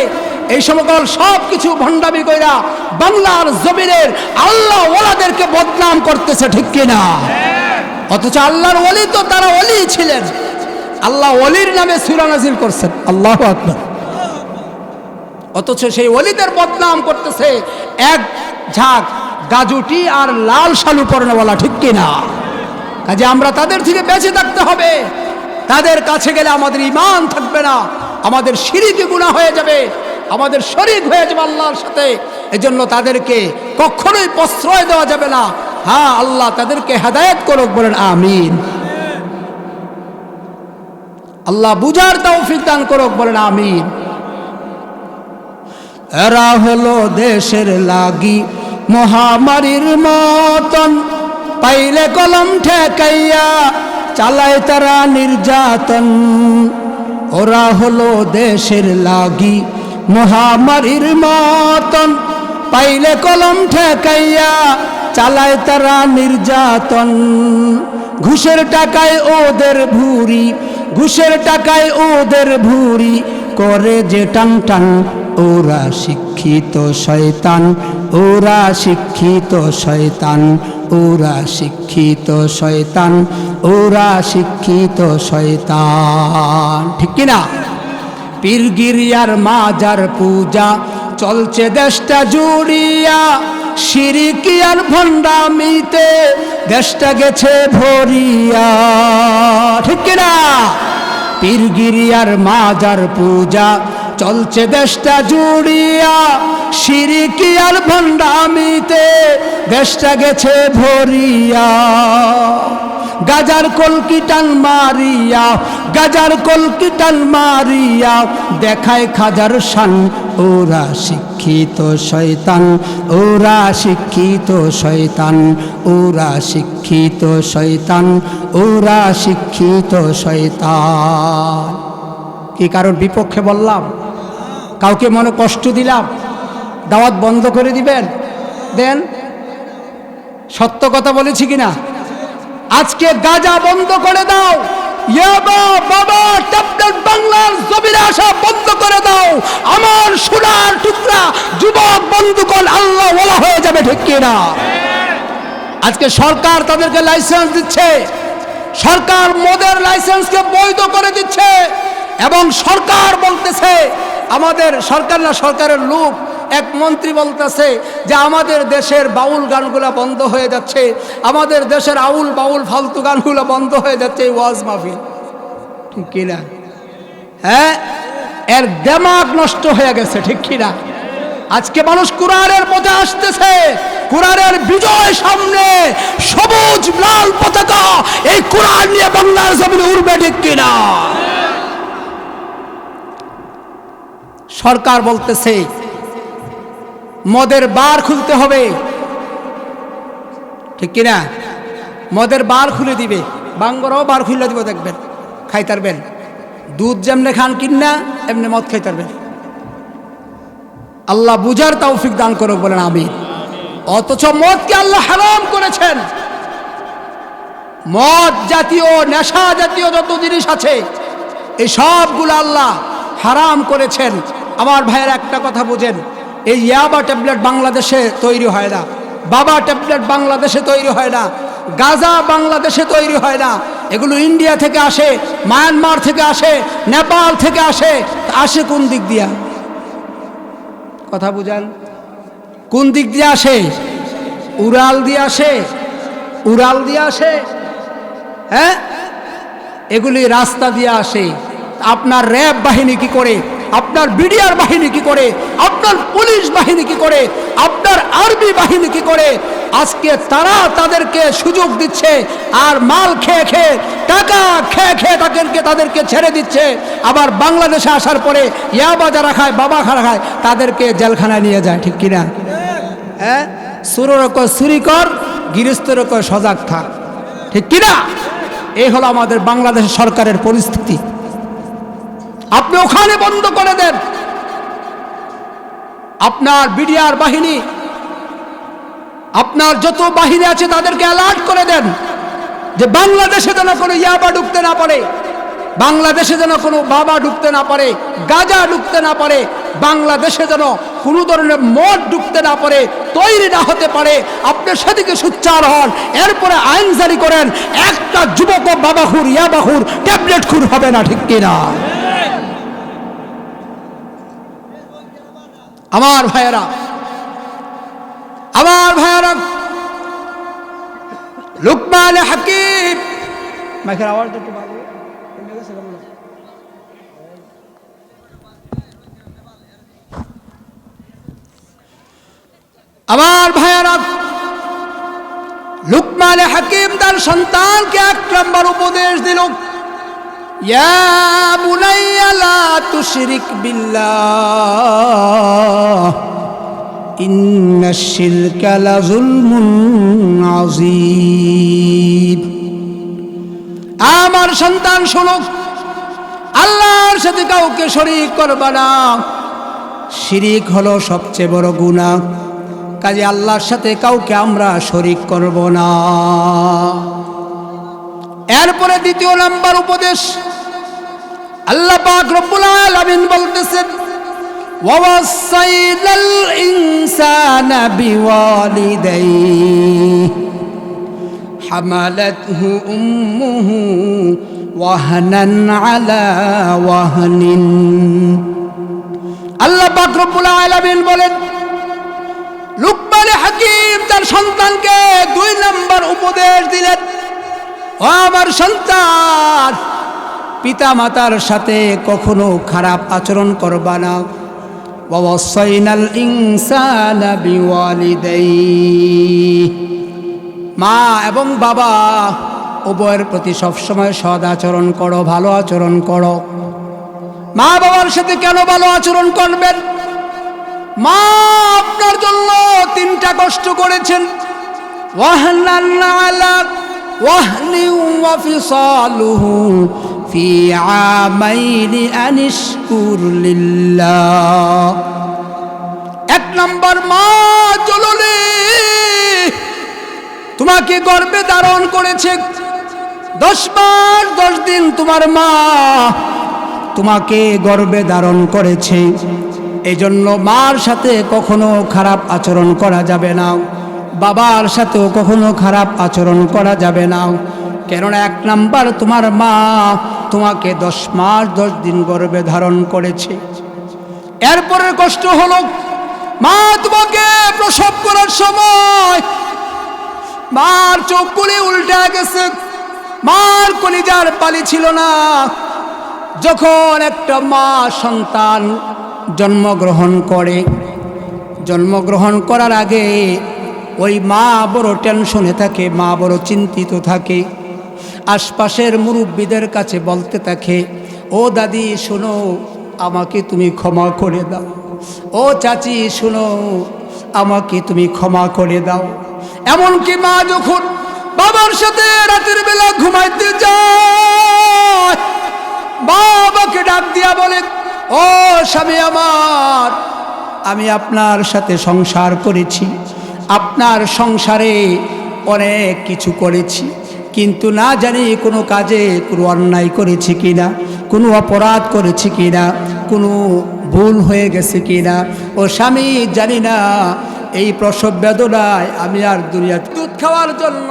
এই সমকল সব কিছু ভণ্ডামি কইরা বাংলার জমিনের আল্লাহ ওয়ালাদেরকে বদনাম করতেছে, ঠিক কিনা? অথচ আল্লাহর ওলি তো তারা ওলি ছিলেন, আল্লাহ ওলির নামে সূরা নাজিল করছেন, আল্লাহু আকবার। অথচ সেই ওলিদের বদনাম করতেছে এক ঝাঁক গাজুটি আর লাল শালু পরনেওয়ালা, ঠিক কিনা? কাজে আমরা তাদের থেকে বেঁচে থাকতে হবে। তাদের কাছে গেলে আমাদের ঈমান থাকবে না, আমাদের শিরকি গুনাহ হয়ে যাবে, আমাদের শরীক হয়ে যাবে আল্লাহর সাথে। এজন্য তাদেরকে কখনোই প্রশ্রয় দেওয়া যাবে না। হ্যাঁ, আল্লাহ তাদেরকে হেদায়েত করুক, বলেন আমিন। আল্লাহ বুঝার তৌফিক দান করুক, বলেন আমিন। এরা হলো দেশের লাগি মহামারীর মতন, পাইলে কলম ঠেকাইয়া চালায় তারা নির্যাতন। ওরা হলো দেশের লাগি মহামারীর মতন, পাইলে কলম ঠেকাইয়া চালায় তারা নির্যাতন। ঘুষের টাকায় ওদের ভুরি, ঘুষের টাকায় ওদের ভুরি, করে যে টান টান। ওরা শিক্ষিত শয়তান, ওরা শিক্ষিত শয়তান, ওরা শিক্ষিত শয়তান, ওরা শিক্ষিত শয়তান, ঠিক কিনা? পীরগিরিয়ার মাজার পূজা চলছে দেশটা জুড়িয়া, শিরকি আর ভণ্ডামিতে দেশটা গেছে ভরিয়া, ঠিক কিনা? পীরগিরিয়ার মাজার পূজা চলছে দেশটা জুড়িয়া, শিরকি আর ভণ্ডামিতে দেশটা গেছে ভরিয়া। গাজার কলকি টান মারিয়া, গাজার কলকি টান মারিয়া দেখায় খাজার শান। ওরা শিক্ষিত শয়তান, ওরা শিক্ষিত শয়তান, ওরা শিক্ষিত শয়তান, ওরা শিক্ষিত শয়তান। কি কারোর বিপক্ষে বললাম? কাউকে মনে কষ্ট দিলাম? দাওয়াত বন্ধ করে দিবেন? দেন, সত্য কথা বলেছি কিনা? আজকে গাজা বন্ধ করে দাও, ইয়াবা বাবা ট্যাবলেট বাংলার জমিনে আসা বন্ধ করে দাও। আমার সোনার টুকরা যুবক বন্ধুগণ আল্লাহ ওয়ালা হয়ে যাবে, ঠিক কিনা? আজকে সরকার তাদেরকে লাইসেন্স দিচ্ছে, সরকার মদের লাইসেন্সকে বৈধ করে দিচ্ছে, এবং সরকার বলতেছে, আমাদের সরকার না, সরকারের লোক এক মন্ত্রী বলতেছে যে আমাদের দেশের বাউল গানগুলো বন্ধ হয়ে যাচ্ছে, আমাদের দেশের আউল বাউল ফালতু গানগুলো বন্ধ হয়ে যাচ্ছে ওয়াজ মাহফিল, ঠিক কিনা? হ্যাঁ, এর দিমাগ নষ্ট হয়ে গেছে, ঠিক কিনা? আজকে মানুষ কোরআনের পথে আসতেছে, কোরআনের বিজয় সামনে, সবুজ লাল পতাকা এই কোরআন নিয়ে বাংলার জমিনে উড়বে, ঠিক কিনা? সরকার বলতেছে মদের বার খুলতে হবে, ঠিক কিনা? মদের বার খুলে দিবে, বাঙ্গরাও বার খুলে দিব, দেখবেন খাইতারবেন, দুধ যেমনে খান কিনা এমনি মদ খাইতারবেন। আল্লাহ বুঝার তৌফিক দান করুক, বলেন আমিন। অথচ মদকে আল্লাহ হারাম করেছেন। মদ জাতীয় নেশা জাতীয় যত জিনিস আছে এই সবগুলো আল্লাহ হারাম করেছেন। আমার ভাইয়ের একটা কথা বুঝেন, এই ইয়াবা ট্যাবলেট বাংলাদেশে তৈরি হয় না, বাবা ট্যাবলেট বাংলাদেশে তৈরি হয় না, গাঁজা বাংলাদেশে তৈরি হয় না, এগুলো ইন্ডিয়া থেকে আসে, মায়ানমার থেকে আসে, নেপাল থেকে আসে। আসে কোন দিক দিয়া? কথা বুঝান, কোন দিক দিয়ে আসে? উড়াল দিয়ে আসে, উড়াল দিয়ে আসে, হ্যাঁ, এগুলি রাস্তা দিয়ে আসে। আপনার র্যাব বাহিনী কি করে, আপনার বিডিআর বাহিনী কি করে, আপনার পুলিশ বাহিনী কি করে, আপনার আর্মি বাহিনী কি করে? আজকে তারা তাদেরকে সুযোগ দিচ্ছে, আর মাল খেয়ে খেয়ে, টাকা খেয়ে খেয়ে তাদেরকে ছেড়ে দিচ্ছে। আবার বাংলাদেশে আসার পরে ইয়াবা যারা খায়, বাবা খারা খায়, তাদেরকে জেলখানায় নিয়ে যায়, ঠিক কিনা? হ্যাঁ, সুরের কয় চুরি কর, গৃহস্থের কয় সজাগ থাক, ঠিক কিনা? এই হলো আমাদের বাংলাদেশ সরকারের পরিস্থিতি। আপনি ওখানে বন্ধ করে দেন, আপনার বিডিআর বাহিনী, আপনার যত বাহিনী আছে তাদেরকে অ্যালার্ট করে দেন যে বাংলাদেশে যেন কোনো ইয়াবা ঢুকতে না পারে, বাংলাদেশে যেন কোনো বাবা ঢুকতে না পারে, গাঁজা ঢুকতে না পারে, বাংলাদেশে যেন কোনো ধরনের মদ ঢুকতে না পারে, তৈরি না হতে পারে। আপনি সেদিকে সোচ্চার হন, এরপরে আইন জারি করেন, একটা যুবক বাবাহুর ইয়াবাহুর ট্যাবলেট খুর হবে না, ঠিক কিনা? আমার ভাইয়েরা, আমার ভাইয়েরা, লুকমান হাকিম, মাইকের আওয়াজ একটু ভালো। আমার ভাইয়েরা, লুকমান হাকিম তার সন্তানকে এক নম্বর উপদেশ দিল, ইয়া বুনাইয়া লা তুশরিক বিল্লাহ ইন্নাশ শিরকা লাযুলমুন আযীম। আমার সন্তান শোনো, আল্লাহর সাথে কাউকে শরীক করবা না, শিরিক হলো সবচেয়ে বড় গুনাহ। কাজে আল্লাহর সাথে কাউকে আমরা শরীক করব না। এরপরে দ্বিতীয় নাম্বার উপদেশ, আল্লাহ পাক রব্বুল আলামিন বলতেছেন, ওয়াসাইনাল ইনসানা বিওয়ালিদাইহি হামালাতহু উম্মুহু ওয়াহনান আলা ওয়াহনিন। আল্লাহ পাক রব্বুল আলামিন বলেন, লুকমান হাকিম তার সন্তানকে 2 নম্বর উপদেশ দিলেন, ও আমার সন্তান, পিতা মাতার সাথে কখনো খারাপ আচরণ করবা না। ওয়াসাইনাল ইনসানা বিওয়ালিদাইহি, মা এবং বাবা উভয়ের প্রতি সবসময় সৎ আচরণ করো, ভালো আচরণ করো। মা বাবার সাথে কেন ভালো আচরণ করবেন? মা আপনার জন্য 3টা কষ্ট করেছেন, ওয়াহনান আলা ওয়াহনি ওয়া ফিসালুহু ফি আমাইনি আনিশকুর লিল্লাহ। 1 নম্বর, মা জননী তোমাকে গর্ভে ধারণ করেছে, 10 মাস 10 দিন তোমার মা তোমাকে গর্ভে ধারণ করেছে। এই জন্য মার সাথে কখনো খারাপ আচরণ করা যাবে না, বাবার সাথেও কখনো খারাপ আচরণ করা যাবে না। কেননা 1 নাম্বার, তোমার মা তোমাকে 10 মাস 10 দিন গর্ভে ধারণ করেছে। এরপরের কষ্ট হলো, মা তোমাকে প্রসব করার সময় মার চোখগুলি উল্টে গেছে, মার কলিজার পানি ছিল না। যখন একটা মা সন্তান জন্মগ্রহণ করে, জন্মগ্রহণ করার আগে ওই মা বড় টেনশনে থাকে, মা বড় চিন্তিত থাকে, আশপাশের মুরব্বীদের কাছে বলতে থাকে, ও দাদি শোনো, আমাকে তুমি ক্ষমা করে দাও। ও চাচি শুনো, আমাকে তুমি ক্ষমা করে দাও। এমনকি মা যখন বাবার সাথে রাতের বেলা ঘুমাইতে যায়, বাবাকে ডাক দিয়া বলে, ও স্বামী আমার, আমি আপনার সাথে সংসার করেছি, আপনার সংসারে অনেক কিছু করেছি, কিন্তু না জানি কোনো কাজে কোনো অন্যায় করেছি কিনা, কোনো অপরাধ করেছি কিনা, কোনো ভুল হয়ে গেছে কিনা। ও স্বামী জানি না, এই প্রসব বেদনায় আমি আর দুনিয়াতে দুধ খাওয়ার জন্য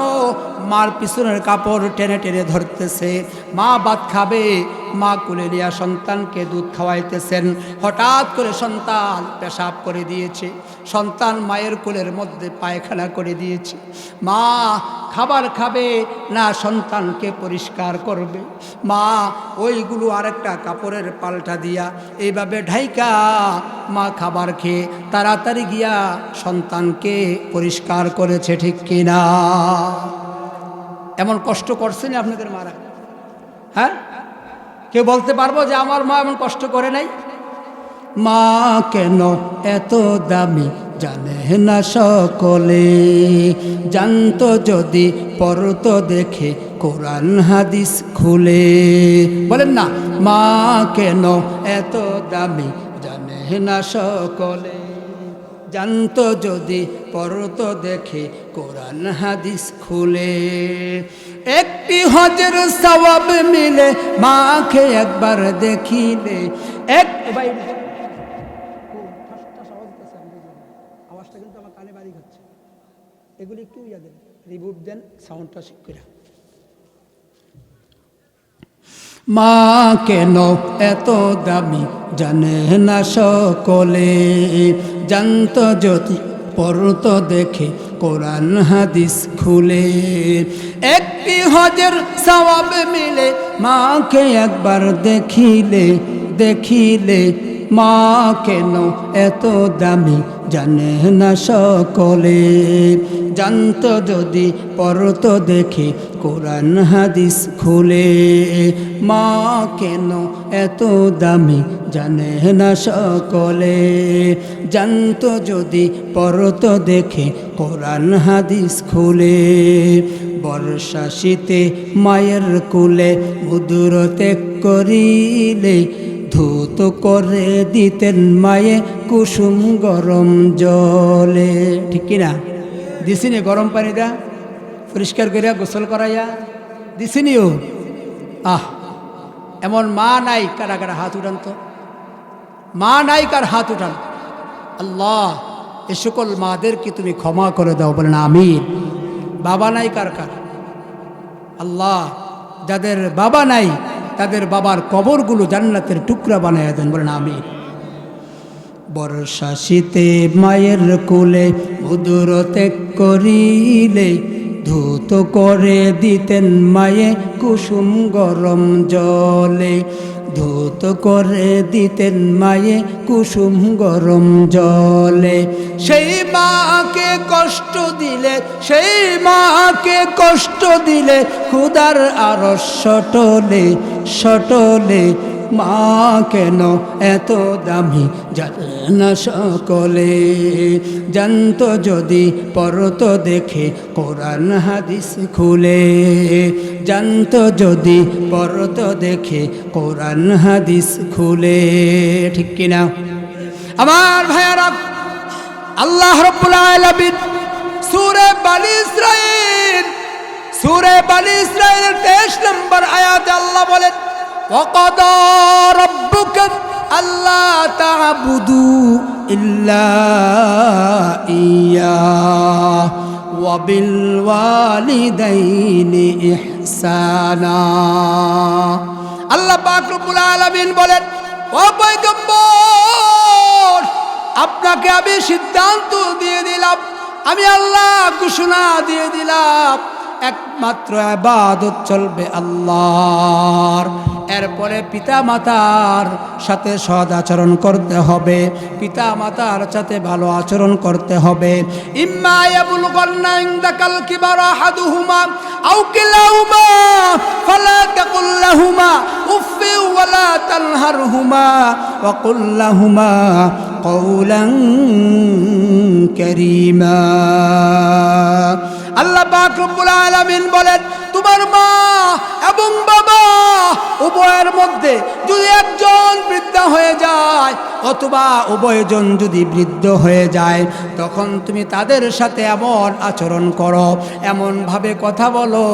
মার পিছনের কাপড় টেনে টেনে ধরতেছে। মা ভাত খাবে, মা কোলে নিয়ে সন্তানকে দুধ খাওয়াইতেছেন। হঠাৎ করে সন্তান পেশাব করে দিয়েছে, সন্তান মায়ের কোলের মধ্যে পায়খানা করে দিয়েছে। মা খাবার খাবে না সন্তানকে পরিষ্কার করবে, মা ওইগুলো আরেকটা কাপড়ের পাল্টা দিয়া এইভাবে ঢাইকা মা খাবার খেয়ে তাড়াতাড়ি গিয়া সন্তানকে পরিষ্কার করেছে, ঠিক কিনা? এমন কষ্ট করছেন আপনাদের মারা? হ্যাঁ, কেউ বলতে পারবো যে আমার মা এমন কষ্ট করে নাই? মা কেন এত দামি জানে না সকলে, জানতো যদি পড়তো দেখে কোরআন হাদিস খুলে। বলেন না, মা কেন এত দামি জানে না সকলে, জানতো যদি পড়তো দেখে কোরআন হাদিস খুলে। একটি হজের সওয়াব মিলে মাকে একবার দেখিলে। আওয়াজটা কিন্তু আমার কানে বাড়ি খাচ্ছে, এগুলি একটু রিবুট দেন, সাউন্ডটা ঠিক করে। মা কেন এত দামি জানে না সকলে, জানতো যদি পড়তো দেখে কোরআন হাদিস খুলে। একটি হজের সওয়াব মিলে মাকে একবার দেখিলে, দেখিলে। মা কেন এত দামি জানে না সকলে, জানতো যদি পড়তো দেখে কোরআন হাদিস খুলে। মা কেন এত দামি জানে না সকলে, জানতো যদি পড়তো দেখে কোরআন হাদিস খুলে। বর্ষা শীতে মায়ের কোলে মধুর ত্যাগ করিলে, ধৌত করে দিতেন মায়ে কুসুম গরম জলে, ঠিক কিনা? দিছিনি গরম পানিটা পরিষ্কার করিয়া গোসল করাইয়া দিছিনিও? এমন মা নাই? কারা কারা হাত উঠান তো? মা নাই কার হাত উঠান? আল্লাহ এ সকল মাদেরকে তুমি ক্ষমা করে দাও, বলেন আমিন। বাবা নাই কার কার? আল্লাহ যাদের বাবা নাই তাদের বাবার কবরগুলো জান্নাতের টুকরা বানাইয়া দেন, বলেন আমিন। বর্ষা শীতে মায়ের কোলে মধুর ত্যাগ করিলে, ধৌত করে দিতেন মায়ে কুসুম গরম জলে, ধৌত করে দিতেন মায়ে কুসুম গরম জলে। সেই মাকে কষ্ট দিলে, সেই মাকে কষ্ট দিলে খুদার আরশ সটলে, সটলে। মা কেন এত দামি জানে না সকলে, জানতো যদি পড়তো দেখে কোরআন হাদিস খুলে, জানতো যদি পড়তো দেখে কোরআন হাদিস খুলে, ঠিক কিনা? আমার ভাইয়ারা, আল্লাহ রাব্বুল আলামিন সূরা বনী ইসরাঈল, সূরা বনী ইসরাঈলের 23 নম্বর আয়াতে আল্লাহ বলেন, وَقَضَى رَبُّكَ أَلَّا تَعْبُدُوا إِلَّا إِيَّاهُ وَبِالْوَالِدَيْنِ إِحْسَانًا। আল্লাহ পাক রব্বুল আলামিন বলেন, ও পয়গম্বর, আপনাকে আমি সিদ্ধান্ত দিয়ে দিলাম, আমি আল্লাহ ঘোষণা দিয়ে দিলাম, একমাত্র ইবাদত চলবে আল্লাহর। এরপরে পিতা মাতার সাথে সৎ আচরণ করতে হবে, পিতা মাতার সাথে ভালো আচরণ করতে হবে। ইম্মা ইয়াবলুগান্না ইনদাকাল কিবারা আহাদুহুমা আও কিলাহুমা ফালা তাকুল লাহুমা উফফিন ওয়ালা তানহারহুমা ওয়া কুল লাহুমা কওলান কারীমা। আল্লাহ পাক রব্বুল আলামিন বলেন, তোমার মা এবং বাবা উভয়ের মধ্যে যদি একজন বৃদ্ধ হয়ে যায় অথবা উভয়জন যদি বৃদ্ধ হয়ে যায়, তখন তুমি তাদের সাথে এমন আচরণ করো, এমনভাবে কথা বলো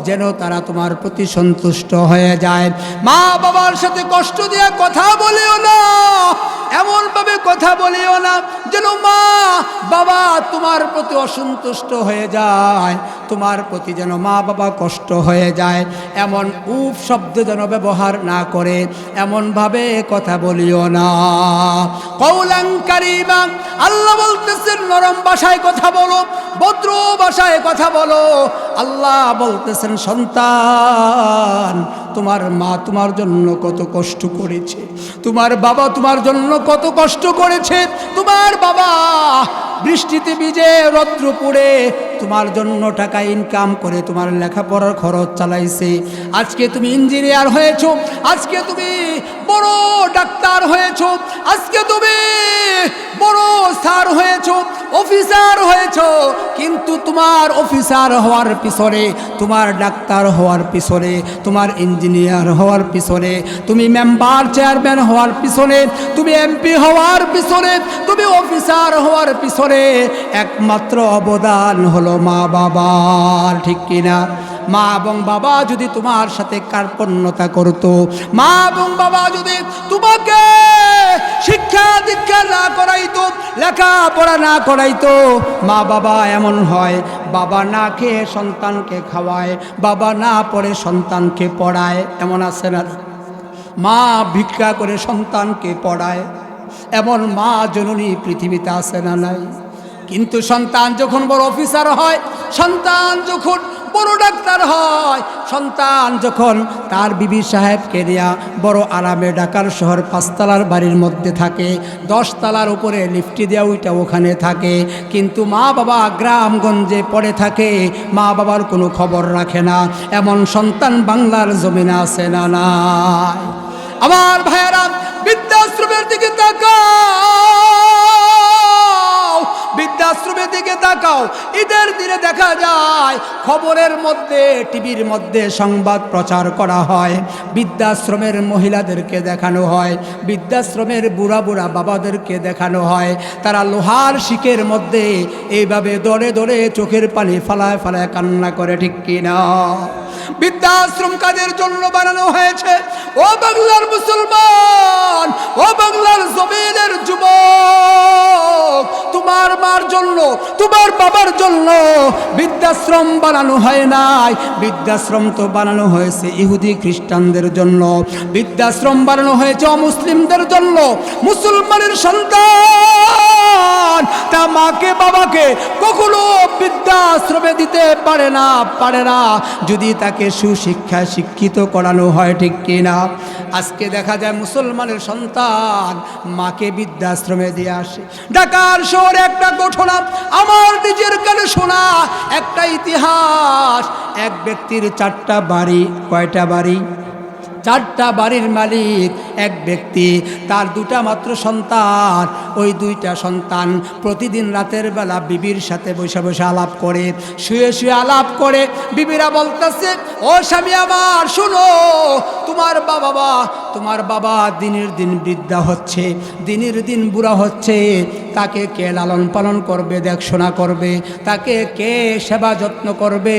যেন তারা তোমার প্রতি সন্তুষ্ট হয়ে যায়। মা বাবার সাথে কষ্ট দিয়ে কথা বলিও না, এমনভাবে কথা বলিও না যেন মা বাবা তোমার প্রতি অসন্তুষ্ট হয়ে যায়, তোমার প্রতি যেন মা বাবা কষ্ট হয়ে যায়। এমন উফ শব্দ যেন ব্যবহার না করে, এমনভাবে কথা বলিও না। কওলান কারীমা, আল্লাহ বলতেছেন নরম ভাষায় কথা বলো, ভদ্র ভাষায় কথা বলো। আল্লাহ বলতেছেন, সন্তান তোমার মা তোমার জন্য কত কষ্ট করেছে, তোমার বাবা তোমার জন্য কত কষ্ট করেছে। তোমার বাবা বৃষ্টিতে ভিজে রৌদ্র পুড়ে তোমার জন্য টাকা ইনকাম করে তোমার লেখাপড়ার খরচ চালাইছে। আজকে তুমি ইঞ্জিনিয়ার হয়েছো, আজকে তুমি বড় ডাক্তার হয়েছো, আজকে তুমি বড় স্যার হয়েছো, অফিসার হয়েছো। কিন্তু তোমার অফিসার হওয়ার পিছনে, তোমার ডাক্তার হওয়ার পিছনে, তোমার ইঞ্জিনিয়ার হওয়ার পিছনে, তুমি মেম্বার চেয়ারম্যান হওয়ার পিছনে, তুমি এমপি হওয়ার পিছনে, তুমি অফিসার হওয়ার পিছনে একমাত্র অবদান হলো মা বাবার। ঠিক কিনা? মা এবং বাবা যদি তোমার সাথে কার্পণ্যতা করতো, মা এবং বাবা যদি তোমাকে শিক্ষা দীক্ষা না করাইতো, লেখাপড়া না করাইতো, মা বাবা এমন হয় বাবা না খেয়ে সন্তানকে খাওয়ায়, বাবা না পড়ে সন্তানকে পড়ায়, এমন আছে না? মা ভিক্ষা করে সন্তানকে পড়ায়, এমন মা জননী পৃথিবীতে আছে না নাই? কিন্তু সন্তান যখন বড় অফিসার হয়, সন্তান যখন বড় ডাক্তার হয়, সন্তান যখন তার বিবি সাহেবকে দেয়া বড় আরামে ঢাকার শহর 5 তলার বাড়ির মধ্যে থাকে, 10 তলার উপরে লিফটি দেওয়া ওইটা ওখানে থাকে, কিন্তু মা বাবা গ্রামগঞ্জে পড়ে থাকে, মা বাবার কোনো খবর রাখে না, এমন সন্তান বাংলার জমিনে আছে না নাই? আমার ভাইয়েরা, বৃদ্ধাশ্রমের দিকে তাকাও, বৃদ্ধাশ্রমের দিকে তাকাও। ঈদের দিনে দেখা যায় খবরের মধ্যে, টিভির মধ্যে সংবাদ প্রচার করা হয়, বৃদ্ধাশ্রমের মহিলাদেরকে দেখানো হয়, বৃদ্ধাশ্রমের বুড়া বুড়া বাবাদেরকে দেখানো হয়, তারা লোহার শিকের মধ্যে এইভাবে দৌড়ে দৌড়ে চোখের পানি ফালায় ফালায় কান্না করে। ঠিক কিনা? বৃদ্ধাশ্রম কাদের জন্য বানানো হয়েছে? ও বাংলার মুসলমান, ও বাংলার জমিনের যুবক, তোমার মার জন্য, তোমার বাবার জন্য বৃদ্ধাশ্রম বানানো হয় নাই। বৃদ্ধাশ্রম তো বানানো হয়েছে ইহুদি খ্রিস্টানদের জন্য, বৃদ্ধাশ্রম বানানো হয়েছে অমুসলিমদের জন্য। মুসলমানের সন্তান তার মাকে বাবাকে কখনো বৃদ্ধাশ্রমে দিতে পারে না, পারে না, যদি তাকে সুশিক্ষা শিক্ষিত করানো হয়। ঠিক কিনা? আজকে দেখা যায় মুসলমানের সন্তান মাকে বৃদ্ধাশ্রমে দিয়ে আসে। ঢাকার শহরে একটা ঘটনা আমার নিজের কানে শোনা, একটা ইতিহাস। এক ব্যক্তির 4টা বাড়ি। কয়টা বাড়ি? 4টা বাড়ির মালিক এক ব্যক্তি, তার 2টা মাত্র সন্তান। ওই 2টা সন্তান প্রতিদিন রাতের বেলা বিবির সাথে বসে বসে আলাপ করে, শুয়ে শুয়ে আলাপ করে। বিবিরা বলতেছে, ও স্বামী আমার শুনো, তোমার বাবা দিনের দিন বৃদ্ধা হচ্ছে, দিনের দিন বুড়া হচ্ছে, তাকে কে লালন পালন করবে, দেখশোনা করবে, তাকে কে সেবা যত্ন করবে?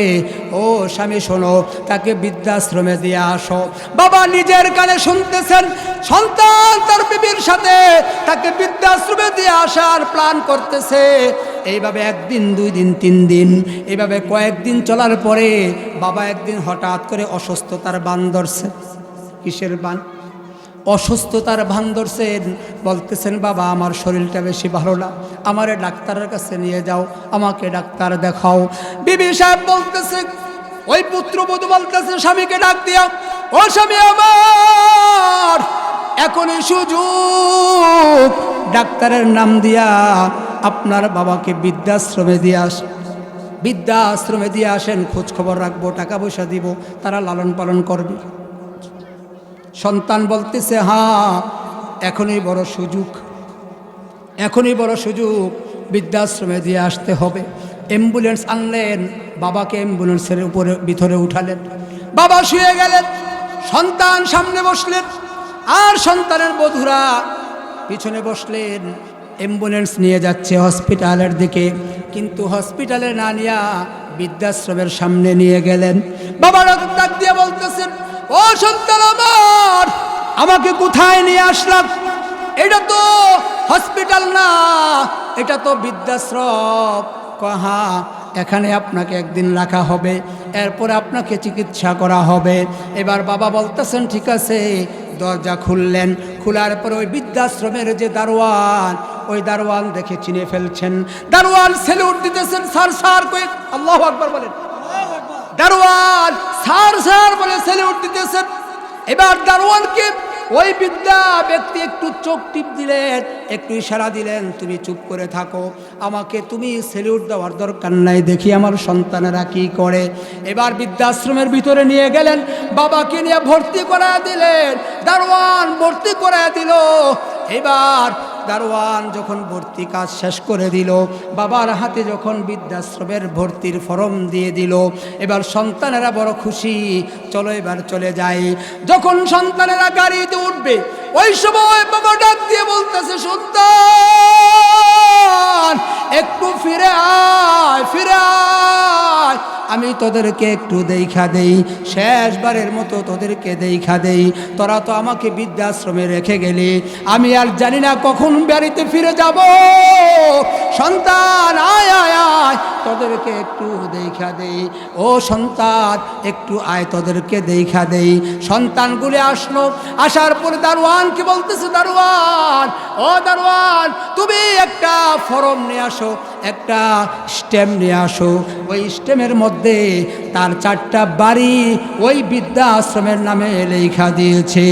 ও স্বামী শোনো, তাকে বৃদ্ধাশ্রমে দিয়ে আসো। বাবা নিজের কানে শুনতেছেন, সন্তান তার বিবির সাথে তাকে বৃদ্ধাশ্রমে দিয়ে আসার প্ল্যান করতেছে। এইভাবে 1 দিন 2 দিন 3 দিন এইভাবে কয়েকদিন চলার পরে বাবা একদিন হঠাৎ করে অসুস্থতার ভান ধরছে। কিসের ভান? অসুস্থতার ভান ধরছেন। বলতেছেন, বাবা আমার শরীরটা বেশি ভালো না, আমারে ডাক্তারের কাছে নিয়ে যাও, আমাকে ডাক্তার দেখাও। বিবি সাহেব বলতেছে, ওই পুত্রবধূ বলতেছে স্বামীকে ডাক দিয়া, ও স্বামী আমার, এখনই সুযোগ, ডাক্তারের নাম দিয়া আপনার বাবাকে বৃদ্ধাশ্রমে দিয়ে আসেন, বৃদ্ধাশ্রমে দিয়ে আসেন, খোঁজ খবর রাখবো, টাকা পয়সা দিব, তারা লালন পালন করবে। সন্তান বলতেছে, হ্যাঁ এখনই বড় সুযোগ, এখনই বড় সুযোগ, বৃদ্ধাশ্রমে দিয়ে আসতে হবে। অ্যাম্বুলেন্স আনলেন, বাবাকে অ্যাম্বুলেন্সের উপরে ভিতরে উঠালেন, বাবা শুয়ে গেলেন, সন্তান সামনে বসলেন, আর সন্তানের বধূরা পিছনে বসলেন। অ্যাম্বুলেন্স নিয়ে যাচ্ছে হসপিটালের দিকে, কিন্তু হসপিটালে না নিয়ে বৃদ্ধাশ্রমের সামনে নিয়ে গেলেন। বাবার ডাক দিয়ে বলতেছেন, ও সন্তান আমার, আমাকে কোথায় নিয়ে আসলাম? এটা তো হসপিটাল না, এটা তো বৃদ্ধাশ্রম। কহা, এখানে আপনাকে একদিন রাখা হবে, এরপরে আপনাকে চিকিৎসা করা হবে। এবার বাবা বলতেছেন, ঠিক আছে। দরজা খুললেন, খোলার পরে ওই বৃদ্ধাশ্রমের যে দারোয়ান, ওই দারোয়ান দেখে চিনে ফেলছেন। দারোয়ান স্যালুট দিতেছেন, স্যার স্যার কই, আল্লাহু আকবার বলেন। দারোয়ান স্যার স্যার বলে স্যালুট দিতেছেন। এবার দারোয়ানকে ওই বৃদ্ধা ব্যক্তি একটু চোখ টিপ দিলেন, একটু ইশারা দিলেন, তুমি চুপ করে থাকো, আমাকে তুমি স্যালুট দেওয়ার দরকার নাই, দেখি আমার সন্তানেরা কি করে। এবার বৃদ্ধাশ্রমের ভিতরে নিয়ে গেলেন, বাবাকে নিয়ে ভর্তি করায় দিলেন। দারোয়ান ভর্তি করায় দিল। এবার দারোয়ান যখন ভর্তি কাজ শেষ করে দিল, বাবার হাতে যখন বৃদ্ধাশ্রমের ভর্তির ফর্ম দিয়ে দিল, এবার সন্তানেরা বড় খুশি, চলো এবার চলে যাই। যখন সন্তানেরা গাড়িতে উঠবে, ওই সময় বাবা ডাক দিয়ে বলতেছে, সন্তান একটু ফিরে আয়, ফিরে আয়, আমি তোদেরকে একটু দেখা দেই, শেষবারের মতো তোদেরকে দেখা দেই। তোরা তো আমাকে বৃদ্ধাশ্রমে রেখে গেলি, আমি আর জানি না কখন বাড়িতে ফিরে যাব। সন্তান আয় আয় আয়, তোদেরকে একটু দেখা দেই, ও সন্তান একটু আয়, তোদেরকে দেখা দেই। সন্তানগুলি আসলো, আসার পরে দারোয়ানকে বলতেছে, দারোয়ান, ও দারোয়ান, তুমি একটা ফর্ম নিয়ে আসো, একটা স্ট্যাম্প নিয়ে আসো। ওই স্ট্যাম্পের মধ্যে তার 4টা বাড়ি ওই বৃদ্ধাশ্রমের নামে লেখা দিয়েছে।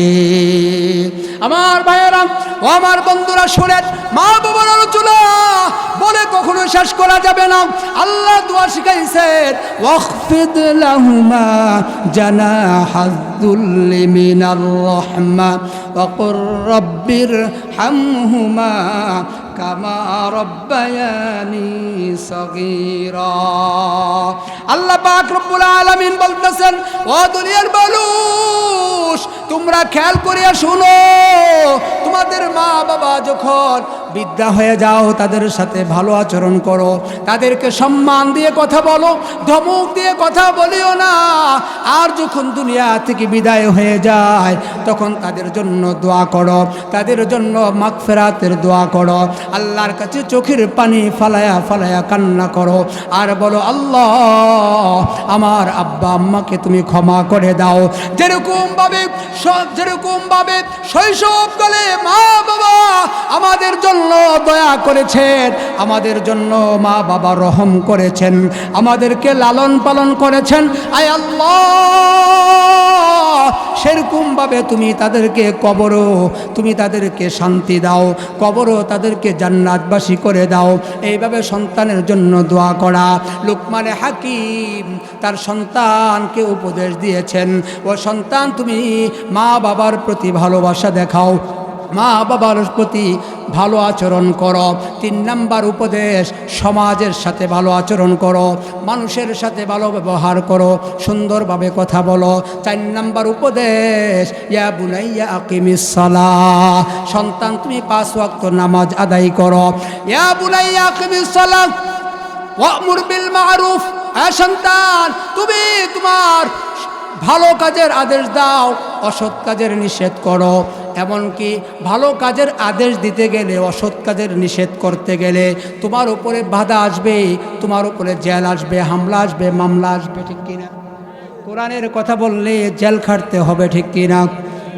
আমার ভাইয়েরা ও আমার বন্ধুরা শুনেন, মা বাবার আলোচনা বলে কখনো শেষ করা যাবে না। আল্লাহ দোয়া শিখাইছেন, ওয়াখফিদ লাহুমা জানাহাযুল্লি মিনার রাহমা ওয়া কুর রাব্বির হামহুমা কামা রব্বায়ানি সগীরা। আল্লাহ পাক রব্বুল আলামিন বলতেছেন, ও দুনিয়ার মানুষ, তোমরা খেয়াল করিয়া শুনো, তোমাদের মা বাবা যখন বৃদ্ধা হয়ে যাও, তাদের সাথে ভালো আচরণ করো, তাদেরকে সম্মান দিয়ে কথা বলো, ধমক দিয়ে কথা বলিও না। আর যখন দুনিয়া থেকে বিদায় হয়ে যায়, তখন তাদের জন্য দোয়া করো, তাদের জন্য মাগফিরাতের দোয়া করো, আল্লাহর কাছে চোখের পানি ফালায়া ফালায়া কান্না করো, আর বলো, আল্লাহ আমার আব্বা আম্মাকে তুমি ক্ষমা করে দাও। যেরকম ভাবে শৈশবকালে মা বাবা আমাদের জন্য দয়া করেছেন, আমাদের জন্য মা বাবা রহম করেছেন, আমাদেরকে লালন পালন করেছেন, আয় আল্লাহ সেরকম ভাবে তুমি তাদেরকে কবরও, তুমি তাদেরকে শান্তি দাও, কবরও তাদেরকে জান্নাতবাসী করে দাও। এইভাবে সন্তানের জন্য দোয়া করা। লুকমানে হাকিম তার সন্তানকে উপদেশ দিয়েছেন, ও সন্তান, তুমি মা বাবার প্রতি ভালোবাসা দেখাও, মা বাবার প্রতি ভালো আচরণ করো। 3 নাম্বার উপদেশ, সমাজের সাথে ভালো আচরণ করো, মানুষের সাথে ভালো ব্যবহার করো, সুন্দরভাবে কথা বলো। 4 নাম্বার উপদেশ, ইয়া বুনাইয়া আকিমিস সালাহ, সন্তান তুমি 5 ওয়াক্ত নামাজ আদায় করো। ইয়া বুনাইয়া আকিমিস সালাহ ওয়া'মুর বিল মা'রুফ, সন্তান তুমি তোমার ভালো কাজের আদেশ দাও, অসৎ কাজের নিষেধ করো। এমনকি ভালো কাজের আদেশ দিতে গেলে, অসৎ কাজের নিষেধ করতে গেলে তোমার উপরে বাধা আসবে, তোমার উপরে জেল আসবে, হামলা আসবে, মামলা আসবে, ঠিক কিনা? কোরআনের কথা বললে জেল খাটতে হবে, ঠিক কিনা?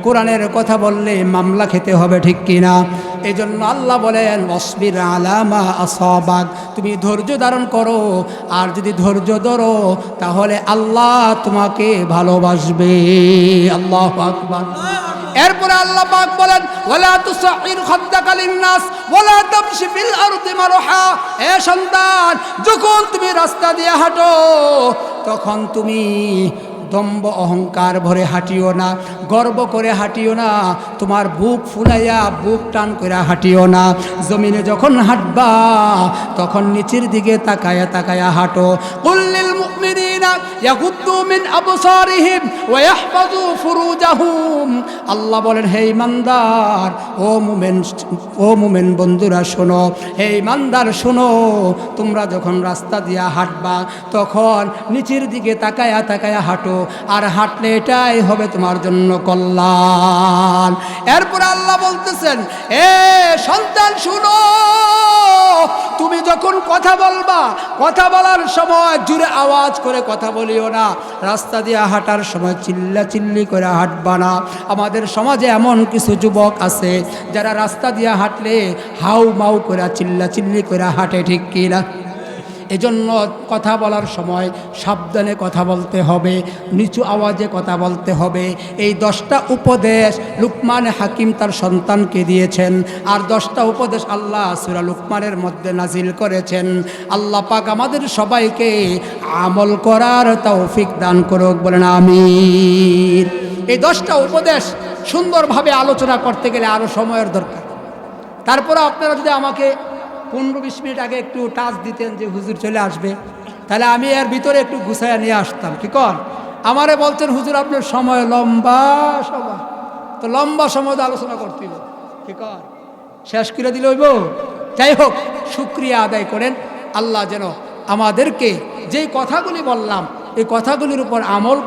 কোরআনের কথা বললে মামলা খেতে হবে, ঠিক কিনা? এই জন্য আল্লাহ বলেন, ওয়াসবির আলা মা আসাবাক, তুমি ধৈর্য ধারণ করো, আর যদি ধৈর্য ধরো তাহলে আল্লাহ তোমাকে ভালোবাসবে। আল্লাহু আকবার। এরপরে আল্লাহ পাক বলেন, ওয়ালা তুসাইর খাদ্দাকা লিন্নাস ওয়ালা তামশি ফিল আরদি মারহা, এ সন্তান, যখন তুমি রাস্তা দিয়ে হাঁটো তখন তুমি দম্ভ অহংকার ভরে হাঁটিও না, গর্ব করে হাঁটিও না, তোমার বুক ফুলাইয়া বুক টান করে হাঁটিও না। জমিনে যখন হাঁটবা তখন নিচের দিকে তাকায়া তাকায়া হাঁটো। কুল্লিল মুমিনিনা ইয়াগুদ্দু মিন আবসারিহিম ওয়া ইয়াহফাযু ফুরুজাহুম। আল্লাহ বলেন, হে ইমানদার, ও মুমিন বন্ধুরা শোনো, হে ইমানদার শোনো, তোমরা যখন রাস্তা দিয়া হাঁটবা তখন নিচের দিকে তাকায়া তাকায়া হাঁটো, আর হাঁটলে এটাই হবে তোমার জন্য কল্যাণ। এরপর আল্লাহ বলতেছেন, এ সন্তান শুনো, তুমি যখন কথা বলবা, কথা বলার সময় জোরে আওয়াজ করে কথা বলিও না, রাস্তা দিয়ে হাঁটার সময় চিল্লা চিল্লি করে হাঁটবা না। আমাদের সমাজে এমন কিছু যুবক আছে যারা রাস্তা দিয়ে হাঁটলে হাউ মাউ করে চিল্লা চিল্লি করে হাঁটে, ঠিক কিনা? এজন্য কথা বলার সময় সাবধানে কথা বলতে হবে, নিচু আওয়াজে কথা বলতে হবে। এই 10টা উপদেশ লুকমান হাকিম তার সন্তানকে দিয়েছেন, আর 10টা উপদেশ আল্লাহ সূরা লুকমানের মধ্যে নাজিল করেছেন। আল্লাহ পাক আমাদের সবাইকে আমল করার তৌফিক দান করুক, বলেন আমিন। এই 10টা উপদেশ সুন্দরভাবে আলোচনা করতে গেলে আরও সময়ের দরকার। তারপরে আপনারা যদি আমাকে 15-20 মিনিট আগে একটু টাচ দিতেন যে হুজুর চলে আসবে, তাহলে আমি এর ভিতরে একটু গুছাইয়া নিয়ে আসতাম। কি কর? আমারে বলছেন হুজুর আপনার সময় লম্বা সময়, তো লম্বা সময় আলোচনা করতে হইব, কি কর? শেষ করে দিলে হইব? যাই হোক, শুকরিয়া আদায় করেন। আল্লাহ যেন আমাদেরকে যেই কথাগুলি বললাম এই কথাগুলির উপর আমল